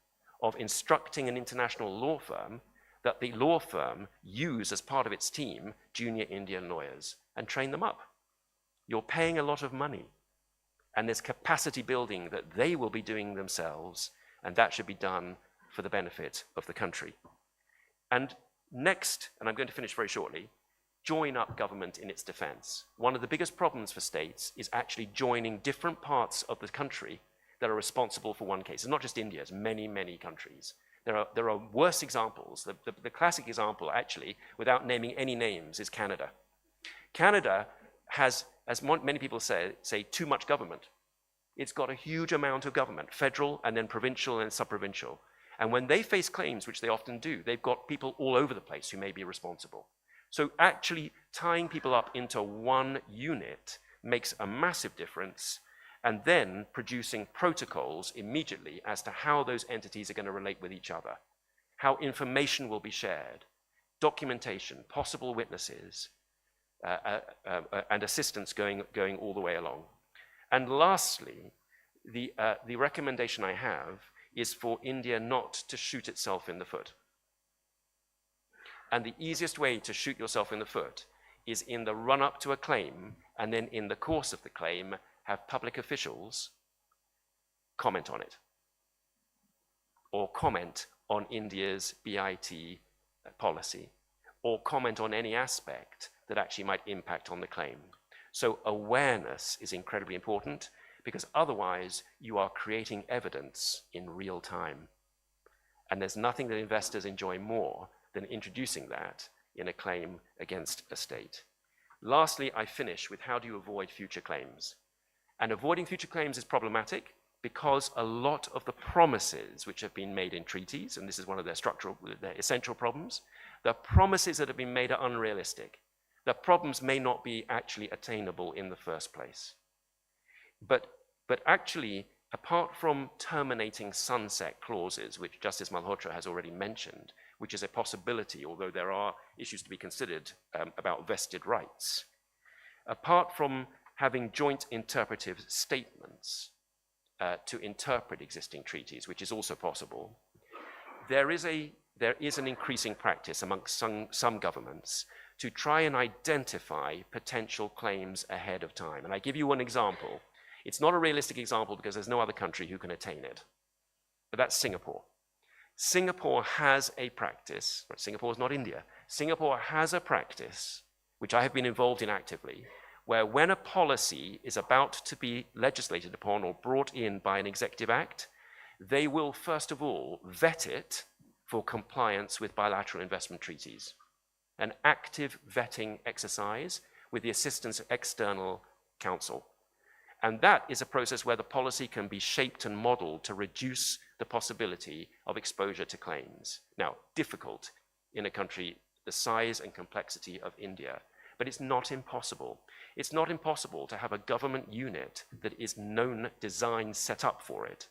of instructing an international law firm that the law firm use as part of its team junior Indian lawyers and train them up? You're paying a lot of money, and there's capacity building that they will be doing themselves, and that should be done for the benefit of the country. And next, and I'm going to finish very shortly, join up government in its defense. One of the biggest problems for states is actually joining different parts of the country that are responsible for one case. It's not just India, it's many, many countries. There are worse examples. The classic example, actually, without naming any names, is Canada. Canada has, as many people say too much government. It's got a huge amount of government, federal and then provincial and sub-provincial. And when they face claims, which they often do, they've got people all over the place who may be responsible. So actually tying people up into one unit makes a massive difference, and then producing protocols immediately as to how those entities are going to relate with each other, how information will be shared, documentation, possible witnesses, and assistance going all the way along. And lastly, the recommendation I have is for India not to shoot itself in the foot. And the easiest way to shoot yourself in the foot is in the run-up to a claim, and then in the course of the claim, have public officials comment on it, or comment on India's BIT policy, or comment on any aspect that actually might impact on the claim. So awareness is incredibly important, because otherwise you are creating evidence in real time. And there's nothing that investors enjoy more than introducing that in a claim against a state. Lastly, I finish with how do you avoid future claims? And avoiding future claims is problematic because a lot of the promises which have been made in treaties, and this is one of their essential problems, the promises that have been made are unrealistic. The problems may not be actually attainable in the first place. But actually, apart from terminating sunset clauses, which Justice Malhotra has already mentioned, which is a possibility, although there are issues to be considered about vested rights, apart from having joint interpretive statements to interpret existing treaties, which is also possible, there is an increasing practice amongst some governments to try and identify potential claims ahead of time. And I give you one example. It's not a realistic example because there's no other country who can attain it, but that's Singapore. Singapore has a practice, but Singapore is not India. Singapore has a practice, which I have been involved in actively, where when a policy is about to be legislated upon or brought in by an executive act, they will first of all vet it for compliance with bilateral investment treaties. An active vetting exercise with the assistance of external counsel. And that is a process where the policy can be shaped and modeled to reduce the possibility of exposure to claims. Now, difficult in a country the size and complexity of India, but it's not impossible. It's not impossible to have a government unit that is known, designed, set up for it,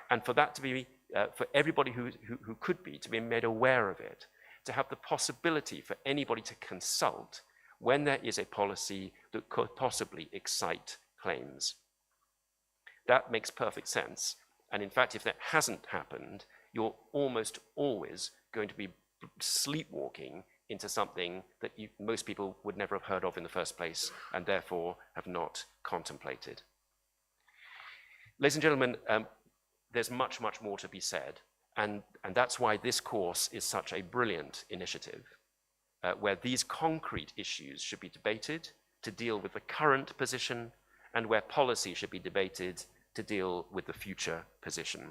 and for that to be, for everybody who could be, to be made aware of it, to have the possibility for anybody to consult when there is a policy that could possibly excite claims. That makes perfect sense. And in fact, if that hasn't happened, you're almost always going to be sleepwalking into something that most people would never have heard of in the first place and therefore have not contemplated. Ladies and gentlemen, there's much, much more to be said. And that's why this course is such a brilliant initiative, where these concrete issues should be debated to deal with the current position and where policy should be debated to deal with the future position.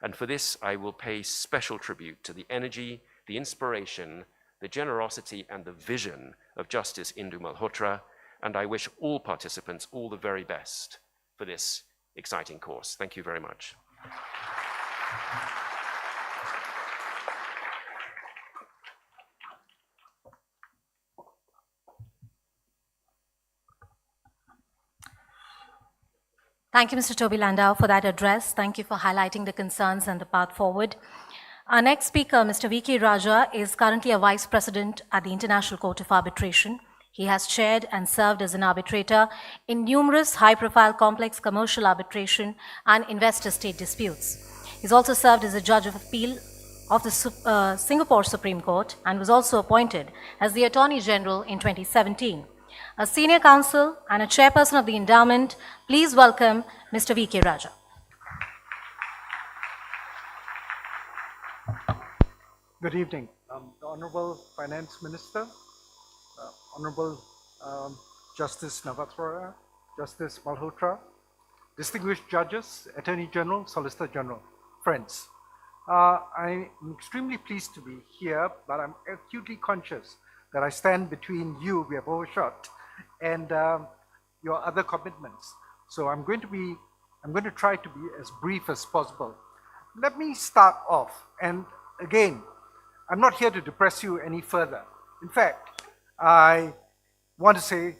And for this, I will pay special tribute to the energy, the inspiration, the generosity, and the vision of Justice Indu Malhotra, and I wish all participants all the very best for this exciting course. Thank you very much.
Thank you, Mr. Toby Landau, for that address. Thank you for highlighting the concerns and the path forward. Our next speaker, Mr. V.K. Raja, is currently a Vice President at the International Court of Arbitration. He has chaired and served as an arbitrator in numerous high-profile complex commercial arbitration and investor-state disputes. He's also served as a Judge of Appeal of the Singapore Supreme Court and was also appointed as the Attorney General in 2017. A senior counsel and a chairperson of the endowment, please welcome Mr. V.K. Raja.
Good evening. The Honorable Finance Minister, Honorable Justice Navathara, Justice Malhotra, distinguished judges, Attorney General, Solicitor General, friends. I'm extremely pleased to be here, but I'm acutely conscious that I stand between you, we have overshot, and your other commitments. So I'm going to try to be as brief as possible. Let me start off, and again, I'm not here to depress you any further. In fact, I want to say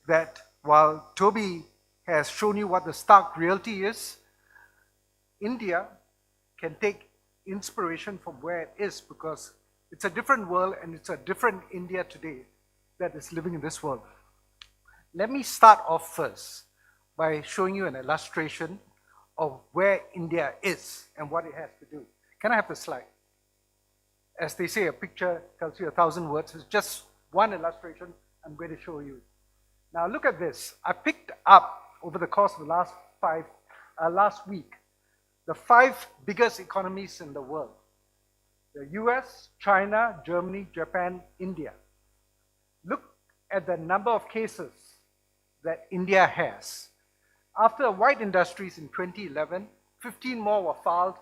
that while Toby has shown you what the stark reality is, India can take inspiration from where it is, because it's a different world and it's a different India today that is living in this world. Let me start off first by showing you an illustration of where India is and what it has to do. Can I have the slide? As they say, a picture tells you 1,000 words. It's just one illustration I'm going to show you. Now look at this. I picked up over the course of the last week, the 5 biggest economies in the world. The US, China, Germany, Japan, India. Look at the number of cases that India has. After white industries in 2011, 15 more were filed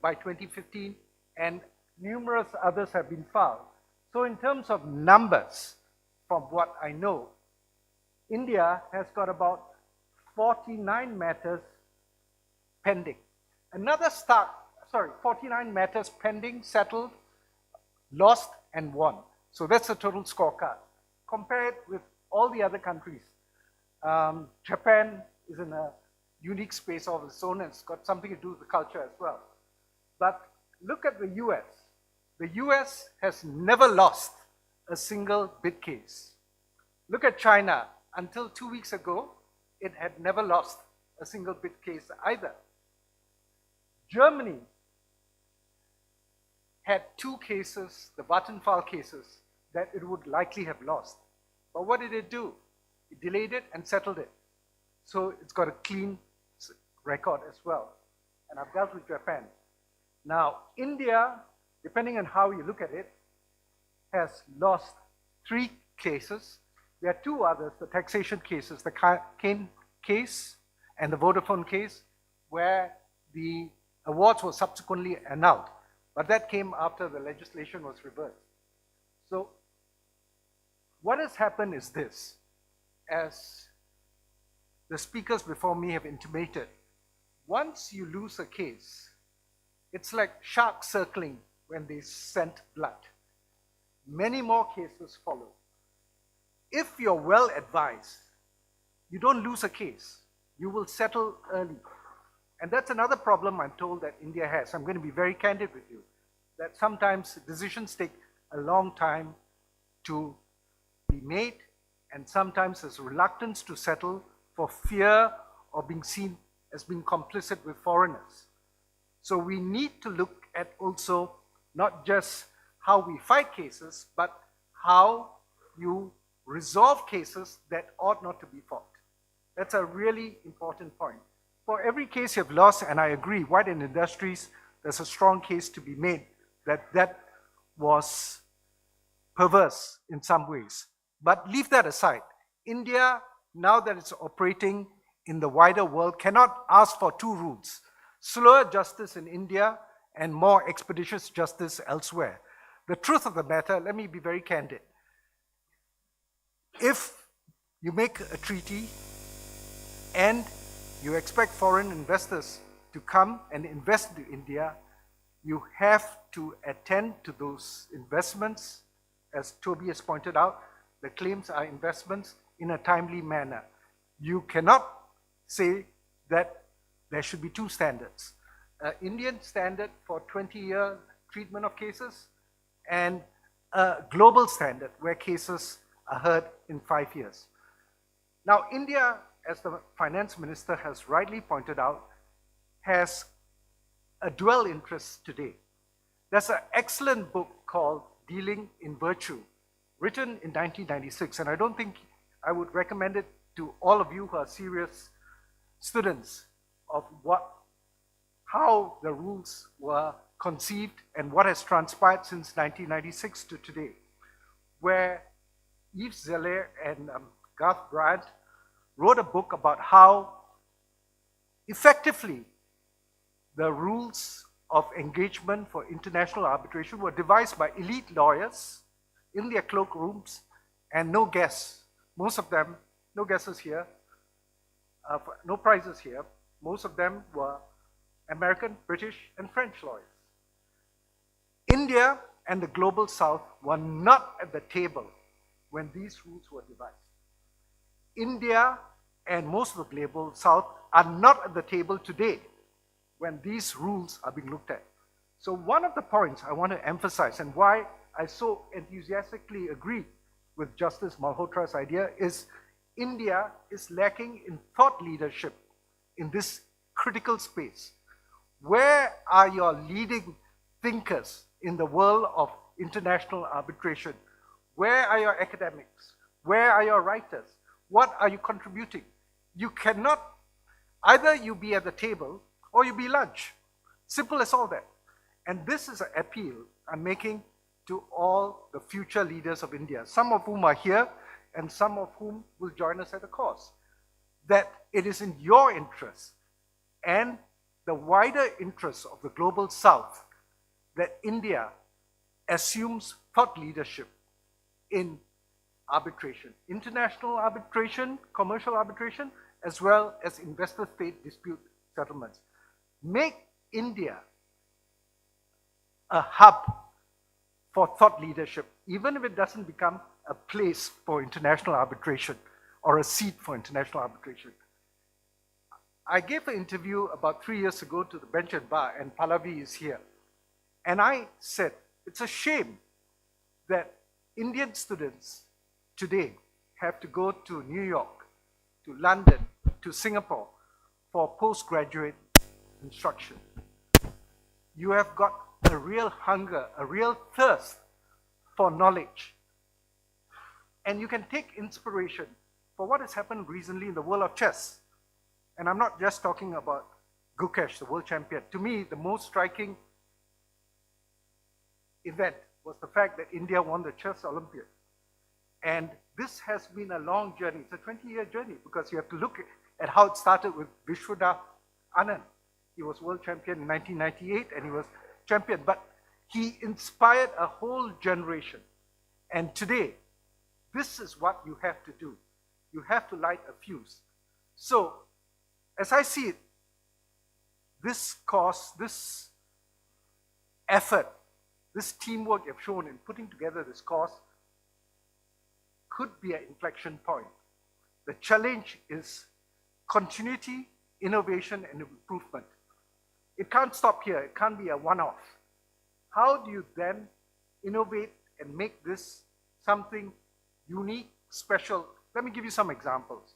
by 2015, and numerous others have been filed. So in terms of numbers, from what I know, India has got about 49 matters pending. 49 matters pending, settled, lost, and won. So that's the total scorecard. Compare it with all the other countries. Japan is in a unique space of its own, and it's got something to do with the culture as well. But look at the US. The US has never lost a single bid case. Look at China. Until 2 weeks ago, it had never lost a single bid case either. Germany had 2 cases, the Vattenfall cases, that it would likely have lost. But what did it do? It delayed it and settled it. So it's got a clean record as well. And I've dealt with Japan. Now, India, depending on how you look at it, has lost 3 cases. There are 2 others, the taxation cases, the Kane case and the Vodafone case, where the awards were subsequently annulled. But that came after the legislation was reversed. So what has happened is this, as the speakers before me have intimated, once you lose a case, it's like sharks circling when they scent blood. Many more cases follow. If you're well advised, you don't lose a case. You will settle early. And that's another problem I'm told that India has. I'm going to be very candid with you, that sometimes decisions take a long time to be made, and sometimes there's reluctance to settle for fear of being seen as being complicit with foreigners. So we need to look at also not just how we fight cases, but how you resolve cases that ought not to be fought. That's a really important point. For every case you've lost, and I agree, white and industries, there's a strong case to be made that was perverse in some ways. But leave that aside. India, now that it's operating in the wider world, cannot ask for 2 rules: slower justice in India and more expeditious justice elsewhere. The truth of the matter, let me be very candid. If you make a treaty and you expect foreign investors to come and invest in India, you have to attend to those investments. As Toby has pointed out, the claims are investments in a timely manner. You cannot say that there should be two standards. Indian standard for 20-year treatment of cases and a global standard where cases are heard in 5 years. Now, India, as the finance minister has rightly pointed out, has a dual interest today. There's an excellent book called Dealing in Virtue, written in 1996, and I don't think I would recommend it to all of you who are serious students of how the rules were conceived and what has transpired since 1996 to today, where Yves Zeller and Garth Bryant wrote a book about how effectively the rules of engagement for international arbitration were devised by elite lawyers in their cloakrooms and no guests. Most of them, no guesses here, no prizes here. Most of them were American, British, and French lawyers. India and the Global South were not at the table when these rules were devised. India and most of the Global South are not at the table today when these rules are being looked at. So one of the points I want to emphasize, and why I so enthusiastically agree with Justice Malhotra's idea, is India is lacking in thought leadership in this critical space. Where are your leading thinkers in the world of international arbitration? Where are your academics? Where are your writers? What are you contributing? You cannot, either you be at the table or you be lunch. Simple as all that. And this is an appeal I'm making to all the future leaders of India, some of whom are here and some of whom will join us at the course, that it is in your interest and the wider interests of the Global South that India assumes thought leadership in arbitration, international arbitration, commercial arbitration, as well as investor-state dispute settlements. Make India a hub for thought leadership, even if it doesn't become a place for international arbitration or a seat for international arbitration. I gave an interview about 3 years ago to the Bench and Bar, and Pallavi is here. And I said, it's a shame that Indian students today have to go to New York, to London, to Singapore for postgraduate instruction. You have got a real hunger, a real thirst for knowledge. And you can take inspiration for what has happened recently in the world of chess. And I'm not just talking about Gukesh, the world champion. To me, the most striking event was the fact that India won the Chess Olympiad. And this has been a long journey. It's a 20-year journey because you have to look at how it started with Vishwanath Anand. He was world champion in 1998 and he was champion, but he inspired a whole generation. And today, this is what you have to do. You have to light a fuse. So, as I see it, this course, this effort, this teamwork you've shown in putting together this course could be an inflection point. The challenge is continuity, innovation, and improvement. It can't stop here. It can't be a one-off. How do you then innovate and make this something unique, special? Let me give you some examples.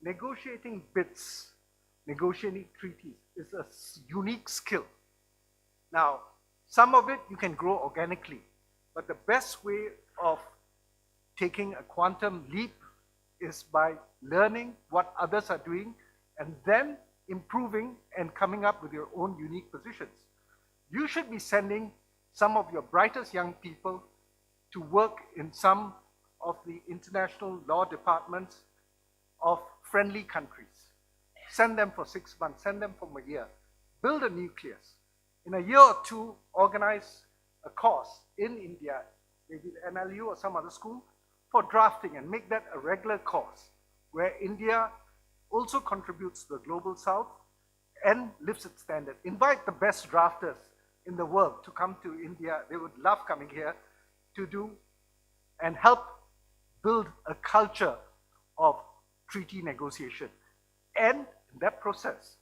Negotiating bids, negotiating treaties is a unique skill. Now, some of it you can grow organically, but the best way of taking a quantum leap is by learning what others are doing and then improving and coming up with your own unique positions. You should be sending some of your brightest young people to work in some of the international law departments of friendly countries. Send them for 6 months, send them for a year. Build a nucleus. In a year or two, organize a course in India, maybe the NLU or some other school, for drafting and make that a regular course where India also contributes to the global south and lifts its standard. Invite the best drafters in the world to come to India. They would love coming here to do and help build a culture of treaty negotiation. And in that process,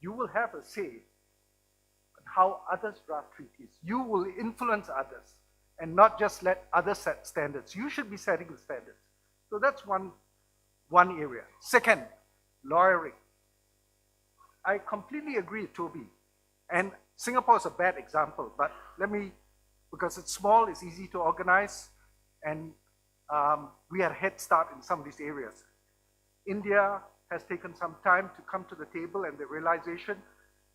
you will have a say on how others draft treaties. You will influence others and not just let others set standards. You should be setting the standards. So that's one area. Second, lawyering. I completely agree with Toby. And Singapore is a bad example, but because it's small, it's easy to organize, and we had a head start in some of these areas. India has taken some time to come to the table and the realization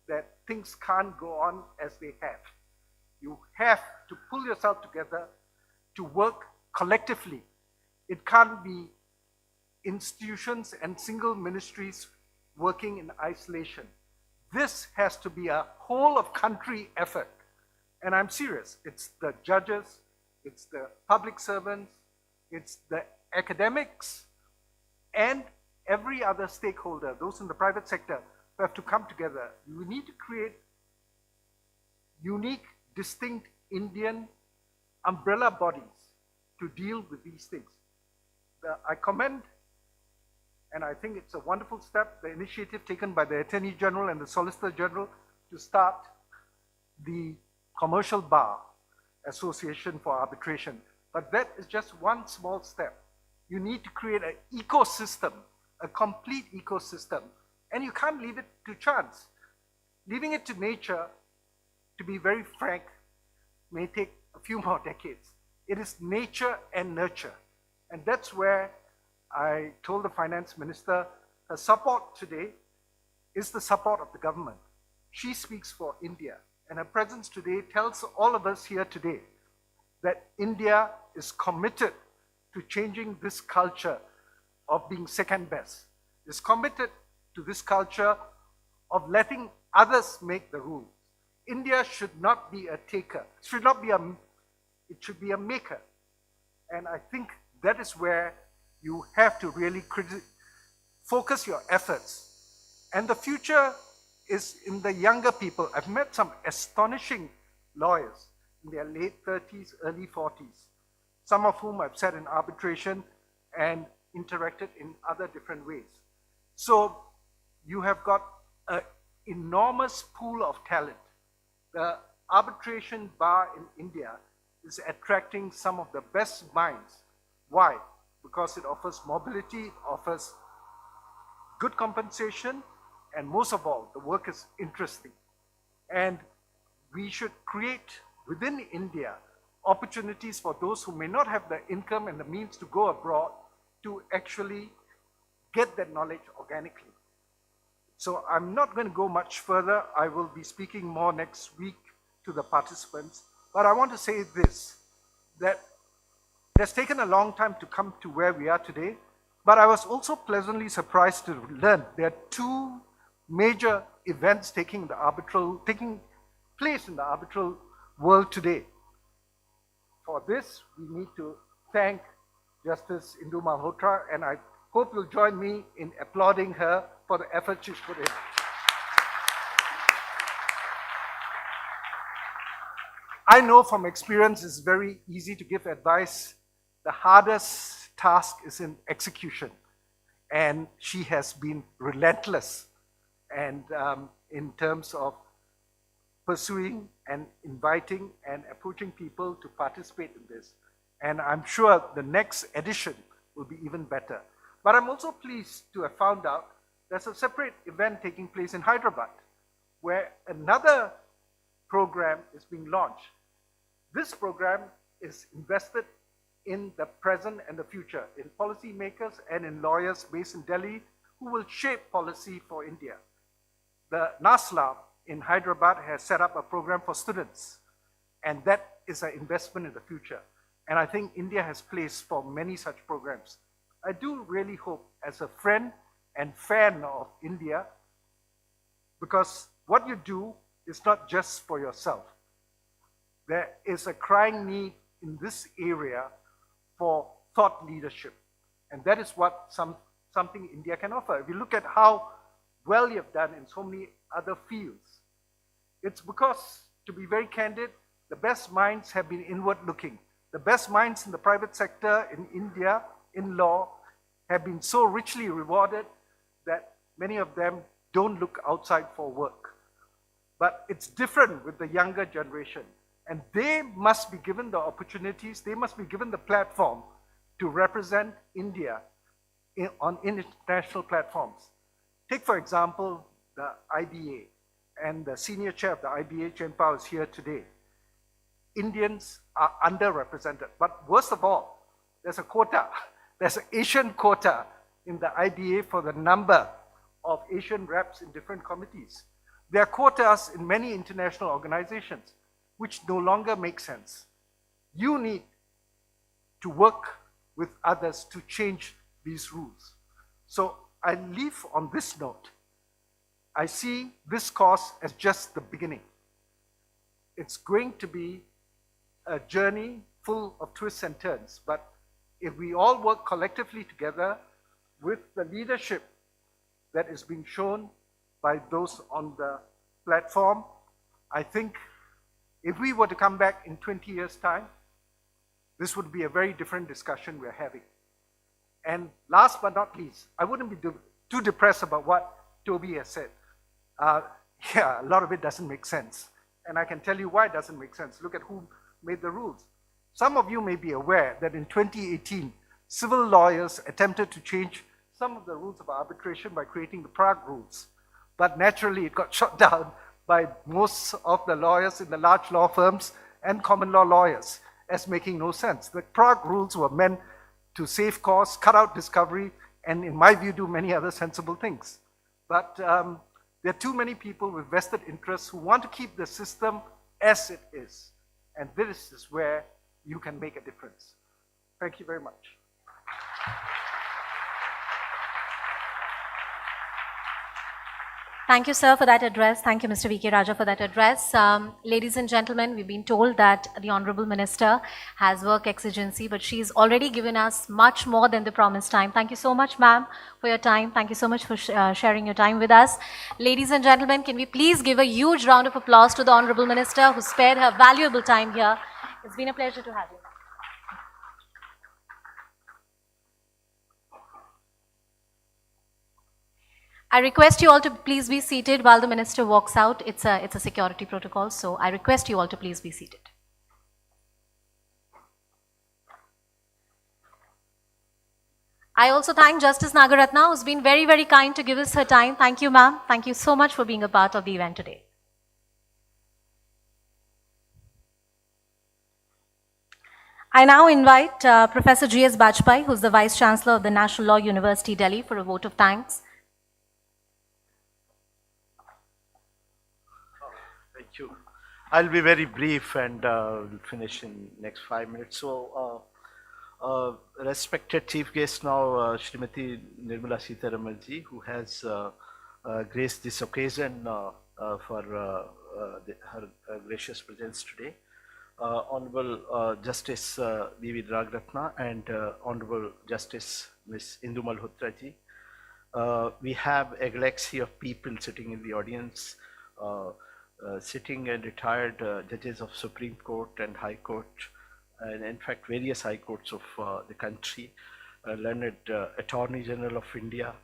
that things can't go on as they have. You have to pull yourself together to work collectively. It can't be institutions and single ministries working in isolation. This has to be a whole of country effort. And I'm serious. It's the judges, it's the public servants, it's the academics, and every other stakeholder, those in the private sector, who have to come together. We need to create unique, distinct Indian umbrella bodies to deal with these things. I commend, and I think it's a wonderful step, the initiative taken by the Attorney General and the Solicitor General to start the Commercial Bar Association for Arbitration. But that is just one small step. You need to create an ecosystem, a complete ecosystem, and you can't leave it to chance. Leaving it to nature, to be very frank, may take a few more decades. It is nature and nurture. And that's where I told the finance minister her support today is the support of the government. She speaks for India, and her presence today tells all of us here today that India is committed to changing this culture of being second best, is committed to this culture of letting others make the rules. India should not be a taker. It should be a maker. And I think that is where you have to really focus your efforts. And the future is in the younger people. I've met some astonishing lawyers in their late 30s, early 40s, some of whom I've sat in arbitration and interacted in other different ways. So you have got an enormous pool of talent. The arbitration bar in India is attracting some of the best minds. Why? Because it offers mobility, it offers good compensation, and most of all, the work is interesting. And we should create within India opportunities for those who may not have the income and the means to go abroad to actually get that knowledge organically. So I'm not going to go much further. I will be speaking more next week to the participants. But I want to say this, that it has taken a long time to come to where we are today, but I was also pleasantly surprised to learn there are two major events taking place in the arbitral world today. For this, we need to thank Justice Indu Malhotra, and I hope you'll join me in applauding her for the effort she's put in. I know from experience it's very easy to give advice. The hardest task is in execution, and she has been relentless and in terms of pursuing and inviting and approaching people to participate in this. And I'm sure the next edition will be even better. But I'm also pleased to have found out there's a separate event taking place in Hyderabad where another program is being launched. This program is invested in the present and the future, in policymakers and in lawyers based in Delhi who will shape policy for India. The NASLA in Hyderabad has set up a program for students, and that is an investment in the future. And I think India has placed for many such programs. I do really hope, as a friend and fan of India, because what you do is not just for yourself. There is a crying need in this area for thought leadership. And that is what some something India can offer. If you look at how well you've done in so many other fields, it's because, to be very candid, the best minds have been inward looking. The best minds in the private sector in India, in law, have been so richly rewarded that many of them don't look outside for work. But it's different with the younger generation. And they must be given the opportunities, they must be given the platform to represent India on international platforms. Take, for example, the IBA, and the senior chair of the IBA, Chen Pao, is here today. Indians are underrepresented. But worst of all, there's a quota. There's an Asian quota in the IBA for the number of Asian reps in different committees. There are quotas in many international organizations, which no longer make sense. You need to work with others to change these rules. So I leave on this note. I see this course as just the beginning. It's going to be a journey full of twists and turns, but if we all work collectively together with the leadership that is being shown by those on the platform, I think if we were to come back in 20 years' time, this would be a very different discussion we're having. And last but not least, I wouldn't be too depressed about what Toby has said. Yeah, a lot of it doesn't make sense. And I can tell you why it doesn't make sense. Look at who made the rules. Some of you may be aware that in 2018, civil lawyers attempted to change some of the rules of arbitration by creating the Prague rules. But naturally, it got shot down by most of the lawyers in the large law firms and common law lawyers as making no sense. The Prague rules were meant to save costs, cut out discovery, and in my view, do many other sensible things. But there are too many people with vested interests who want to keep the system as it is. And this is where you can make a difference. Thank you very much.
Thank you, sir, for that address. Thank you, Mr. V.K. Raja, for that address. Ladies and gentlemen, we've been told that the Honorable Minister has work exigency, but she's already given us much more than the promised time. Thank you so much, ma'am, for your time. Thank you so much for sharing your time with us. Ladies and gentlemen, can we please give a huge round of applause to the Honorable Minister who spared her valuable time here. It's been a pleasure to have you. I request you all to please be seated while the minister walks out. It's a security protocol, so I request you all to please be seated. I also thank Justice Nagaratna, who's been very, very kind to give us her time. Thank you, ma'am. Thank you so much for being a part of the event today. I now invite Professor G.S. Bajpai, who's the Vice Chancellor of the National Law University, Delhi, for a vote of thanks.
Thank you. I'll be very brief and we'll finish in next 5 minutes. So, respected chief guest now, Srimati Nirmala Sitharaman ji, who has graced this occasion for her gracious presence today. Honorable Justice Pvt Ltd and Honorable Justice Ms. Indu Malhotra ji. We have a galaxy of people sitting in the audience. Sitting and retired judges of Supreme Court and High Court, and in fact various high courts of the country, learned Attorney General of India,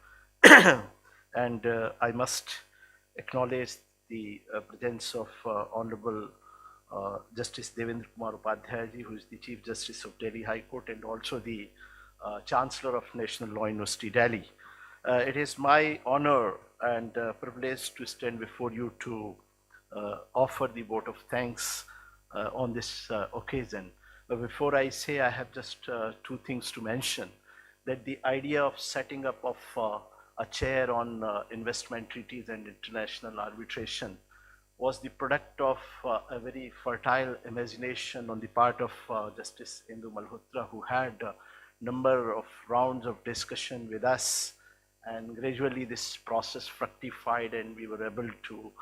and I must acknowledge the presence of Honorable Justice Devendra Kumar Upadhyay ji, who is the Chief Justice of Delhi High Court and also the Chancellor of National Law University, Delhi. It is my honor and privilege to stand before you to offer the vote of thanks on this occasion. But before I say, I have just two things to mention. That the idea of setting up of a chair on investment treaties and international arbitration was the product of a very fertile imagination on the part of Justice Indu Malhotra, who had a number of rounds of discussion with us, and gradually this process fructified and we were able to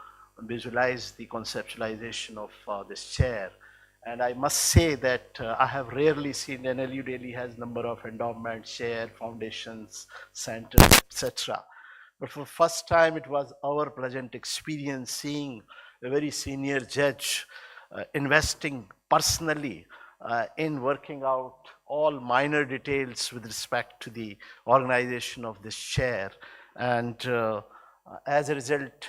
visualize the conceptualization of this chair. And I must say that I have rarely seen NLU Delhi has number of endowments, share, foundations, centers, etc. But for the first time, it was our pleasant experience seeing a very senior judge investing personally in working out all minor details with respect to the organization of this share. And as a result,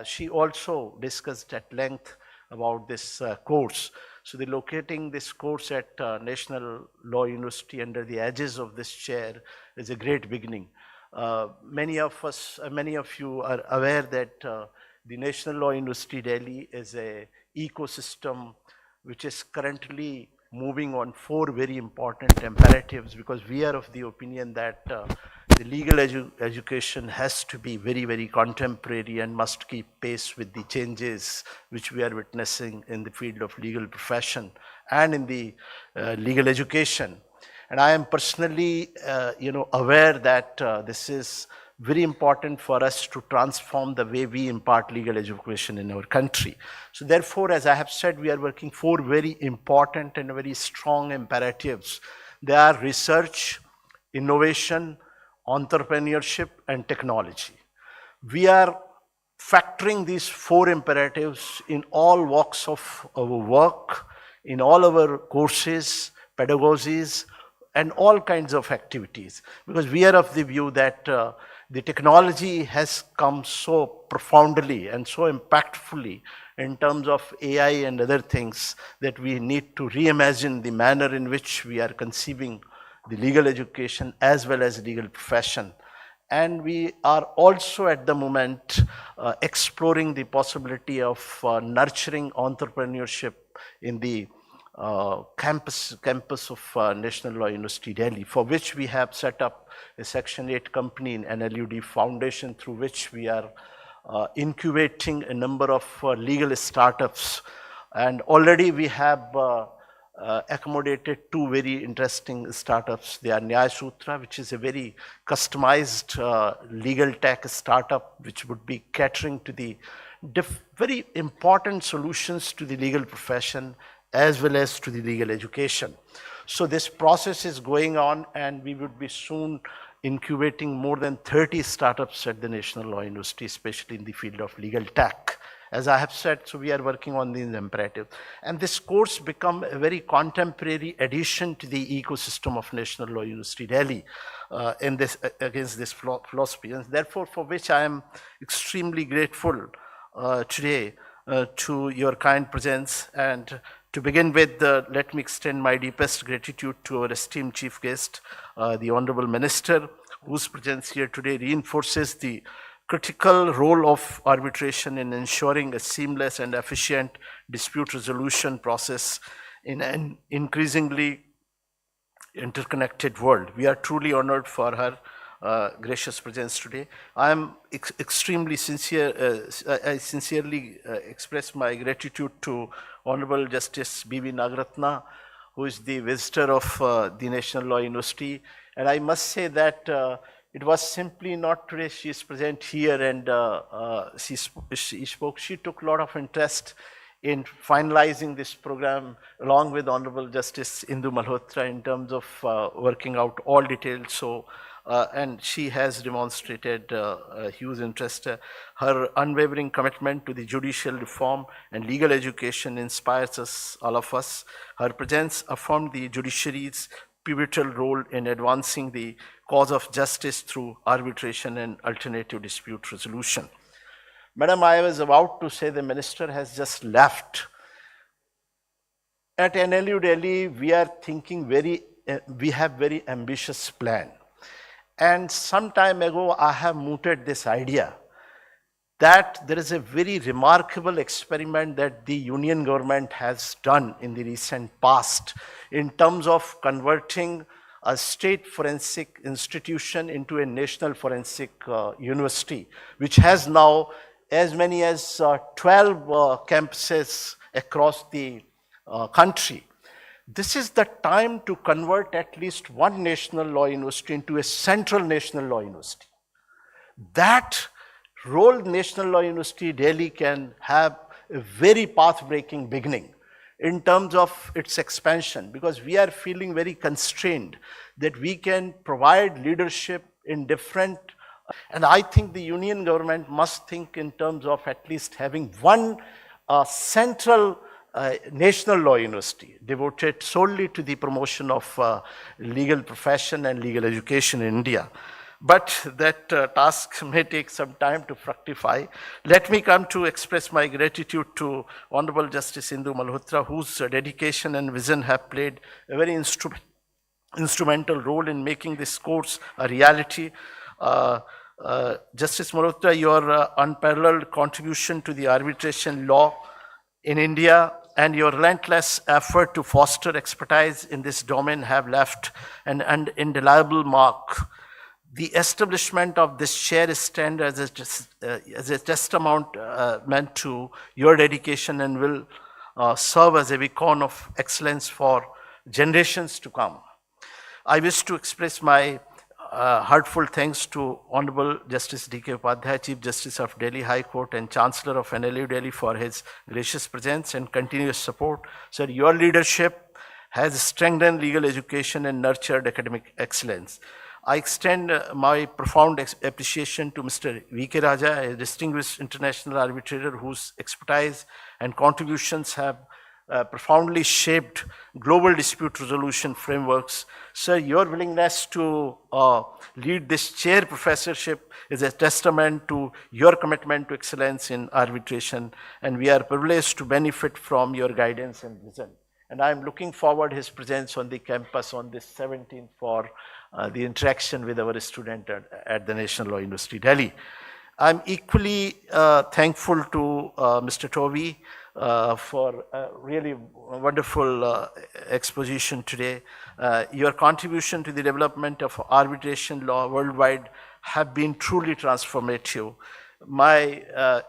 she also discussed at length about this course. So the locating this course at National Law University under the edges of this chair is a great beginning. Many of you are aware that the National Law University Delhi is a ecosystem which is currently moving on 4 very important imperatives, because we are of the opinion that the legal education has to be very, very contemporary and must keep pace with the changes which we are witnessing in the field of legal profession and in the legal education. And I am personally, aware that this is very important for us to transform the way we impart legal education in our country. So therefore, as I have said, we are working 4 very important and very strong imperatives. They are research, innovation, entrepreneurship, and technology. We are factoring these 4 imperatives in all walks of our work, in all our courses, pedagogies, and all kinds of activities, because we are of the view that the technology has come so profoundly and so impactfully in terms of AI and other things that we need to reimagine the manner in which we are conceiving the legal education as well as legal profession. And we are also at the moment exploring the possibility of nurturing entrepreneurship in the campus of National Law University Delhi, for which we have set up a Section 8 company in NLUD Foundation, through which we are incubating a number of legal startups. And already we have accommodated 2 very interesting startups. They are Nyaya Sutra, which is a very customized legal tech startup which would be catering to the very important solutions to the legal profession as well as to the legal education. So this process is going on, and we would be soon incubating more than 30 startups at the National Law University, especially in the field of legal tech. As I have said, so we are working on these imperatives. And this course become a very contemporary addition to the ecosystem of National Law University Delhi against this philosophy. And therefore, for which I am extremely grateful today to your kind presence. And to begin with, let me extend my deepest gratitude to our esteemed chief guest, the Honorable Minister, whose presence here today reinforces the critical role of arbitration in ensuring a seamless and efficient dispute resolution process in an increasingly interconnected world. We are truly honored for her gracious presence today. I am extremely sincere, I sincerely express my gratitude to Honorable Justice B.V. Nagaratna, who is the visitor of the National Law University. And I must say that it was simply not today she is present here and she spoke. She took a lot of interest in finalizing this program along with Honorable Justice Indu Malhotra in terms of working out all details. So, and she has demonstrated a huge interest. Her unwavering commitment to the judicial reform and legal education inspires us, all of us. Her presence affirmed the judiciary's pivotal role in advancing the cause of justice through arbitration and alternative dispute resolution. Madam, I was about to say the minister has just left. At NLU Delhi, we are thinking we have very ambitious plan. And some time ago, I have mooted this idea that there is a very remarkable experiment that the union government has done in the recent past in terms of converting a state forensic institution into a national forensic university, which has now as many as 12 campuses across the country. This is the time to convert at least one national law university into a central national law university. That role National Law University Delhi can have a very path-breaking beginning. in terms of its expansion, because we are feeling very constrained that we can provide leadership in different, and I think the union government must think in terms of at least having one central national law university devoted solely to the promotion of legal profession and legal education in India. But that task may take some time to fructify. Let me come to express my gratitude to Honorable Justice Indu Malhotra, whose dedication and vision have played a very instrumental role in making this course a reality. Justice Malhotra, your unparalleled contribution to the arbitration law in India and your relentless effort to foster expertise in this domain have left an indelible mark. The establishment of this chair stand as a testament meant to your dedication and will serve as a beacon of excellence for generations to come. I wish to express my heartfelt thanks to Honorable Justice D.K. Upadhyay, Chief Justice of Delhi High Court and Chancellor of NLU Delhi, for his gracious presence and continuous support. Sir, your leadership has strengthened legal education and nurtured academic excellence. I extend my profound appreciation to Mr. V.K. Raja, a distinguished international arbitrator whose expertise and contributions have profoundly shaped global dispute resolution frameworks. Sir, your willingness to lead this chair professorship is a testament to your commitment to excellence in arbitration, and we are privileged to benefit from your guidance and vision. And I am looking forward his presence on the campus on this 17th for the interaction with our student at the National Law University, Delhi. I'm equally thankful to Mr. Toby for a really wonderful exposition today. Your contribution to the development of arbitration law worldwide have been truly transformative. My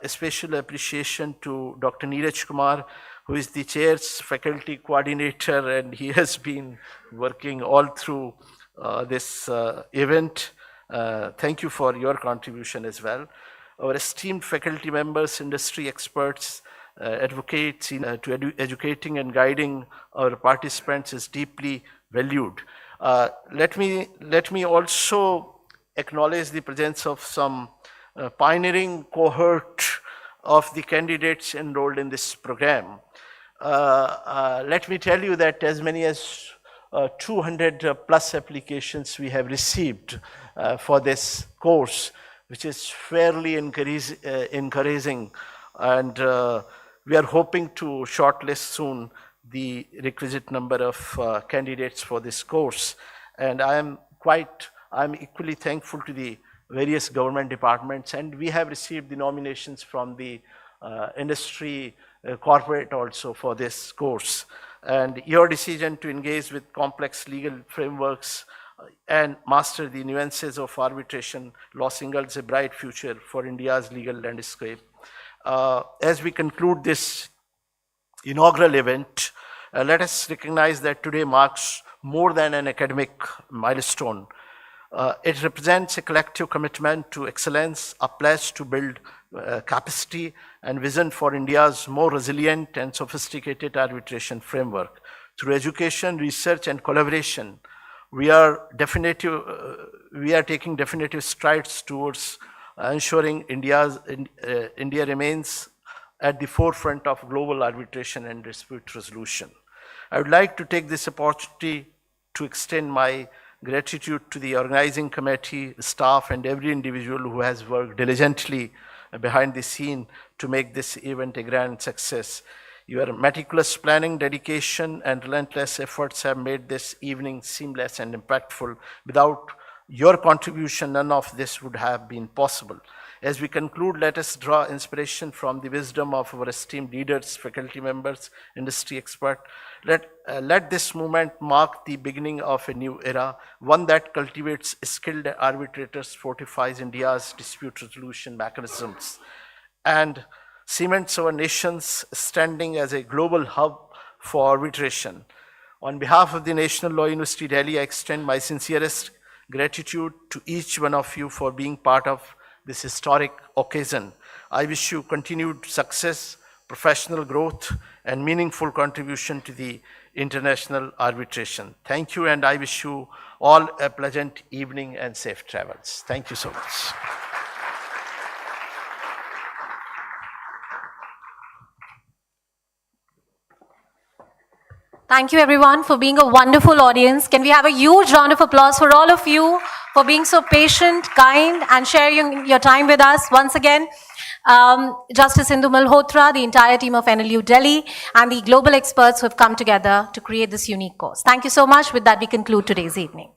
special appreciation to Dr. Neeraj Kumar, who is the chair's faculty coordinator, and he has been working all through this event. Thank you for your contribution as well. Our esteemed faculty members, industry experts, advocates to educating and guiding our participants is deeply valued. Let me also acknowledge the presence of some pioneering cohort of the candidates enrolled in this program. Let me tell you that as many as 200 plus applications we have received for this course, which is fairly encouraging, and we are hoping to shortlist soon the requisite number of candidates for this course. And I'm equally thankful to the various government departments, and we have received the nominations from the industry corporate also for this course. And your decision to engage with complex legal frameworks and master the nuances of arbitration law signals a bright future for India's legal landscape. As we conclude this inaugural event, let us recognize that today marks more than an academic milestone. It represents a collective commitment to excellence, a pledge to build capacity and vision for India's more resilient and sophisticated arbitration framework. Through education, research, and collaboration, we are taking definitive strides towards ensuring India remains at the forefront of global arbitration and dispute resolution. I would like to take this opportunity to extend my gratitude to the organizing committee, staff, and every individual who has worked diligently behind the scene to make this event a grand success. Your meticulous planning, dedication, and relentless efforts have made this evening seamless and impactful. Without your contribution, none of this would have been possible. As we conclude, let us draw inspiration from the wisdom of our esteemed leaders, faculty members, industry experts. Let this moment mark the beginning of a new era, one that cultivates skilled arbitrators, fortifies India's dispute resolution mechanisms, and cements our nation's standing as a global hub for arbitration. On behalf of the National Law University, Delhi, I extend my sincerest gratitude to each one of you for being part of this historic occasion. I wish you continued success, professional growth, and meaningful contribution to the international arbitration. Thank you, and I wish you all a pleasant evening and safe travels. Thank you so much.
Thank you everyone for being a wonderful audience. Can we have a huge round of applause for all of you for being so patient, kind, and sharing your time with us once again. Justice Indu Malhotra, the entire team of NLU Delhi, and the global experts who have come together to create this unique course. Thank you so much. With that, we conclude today's evening.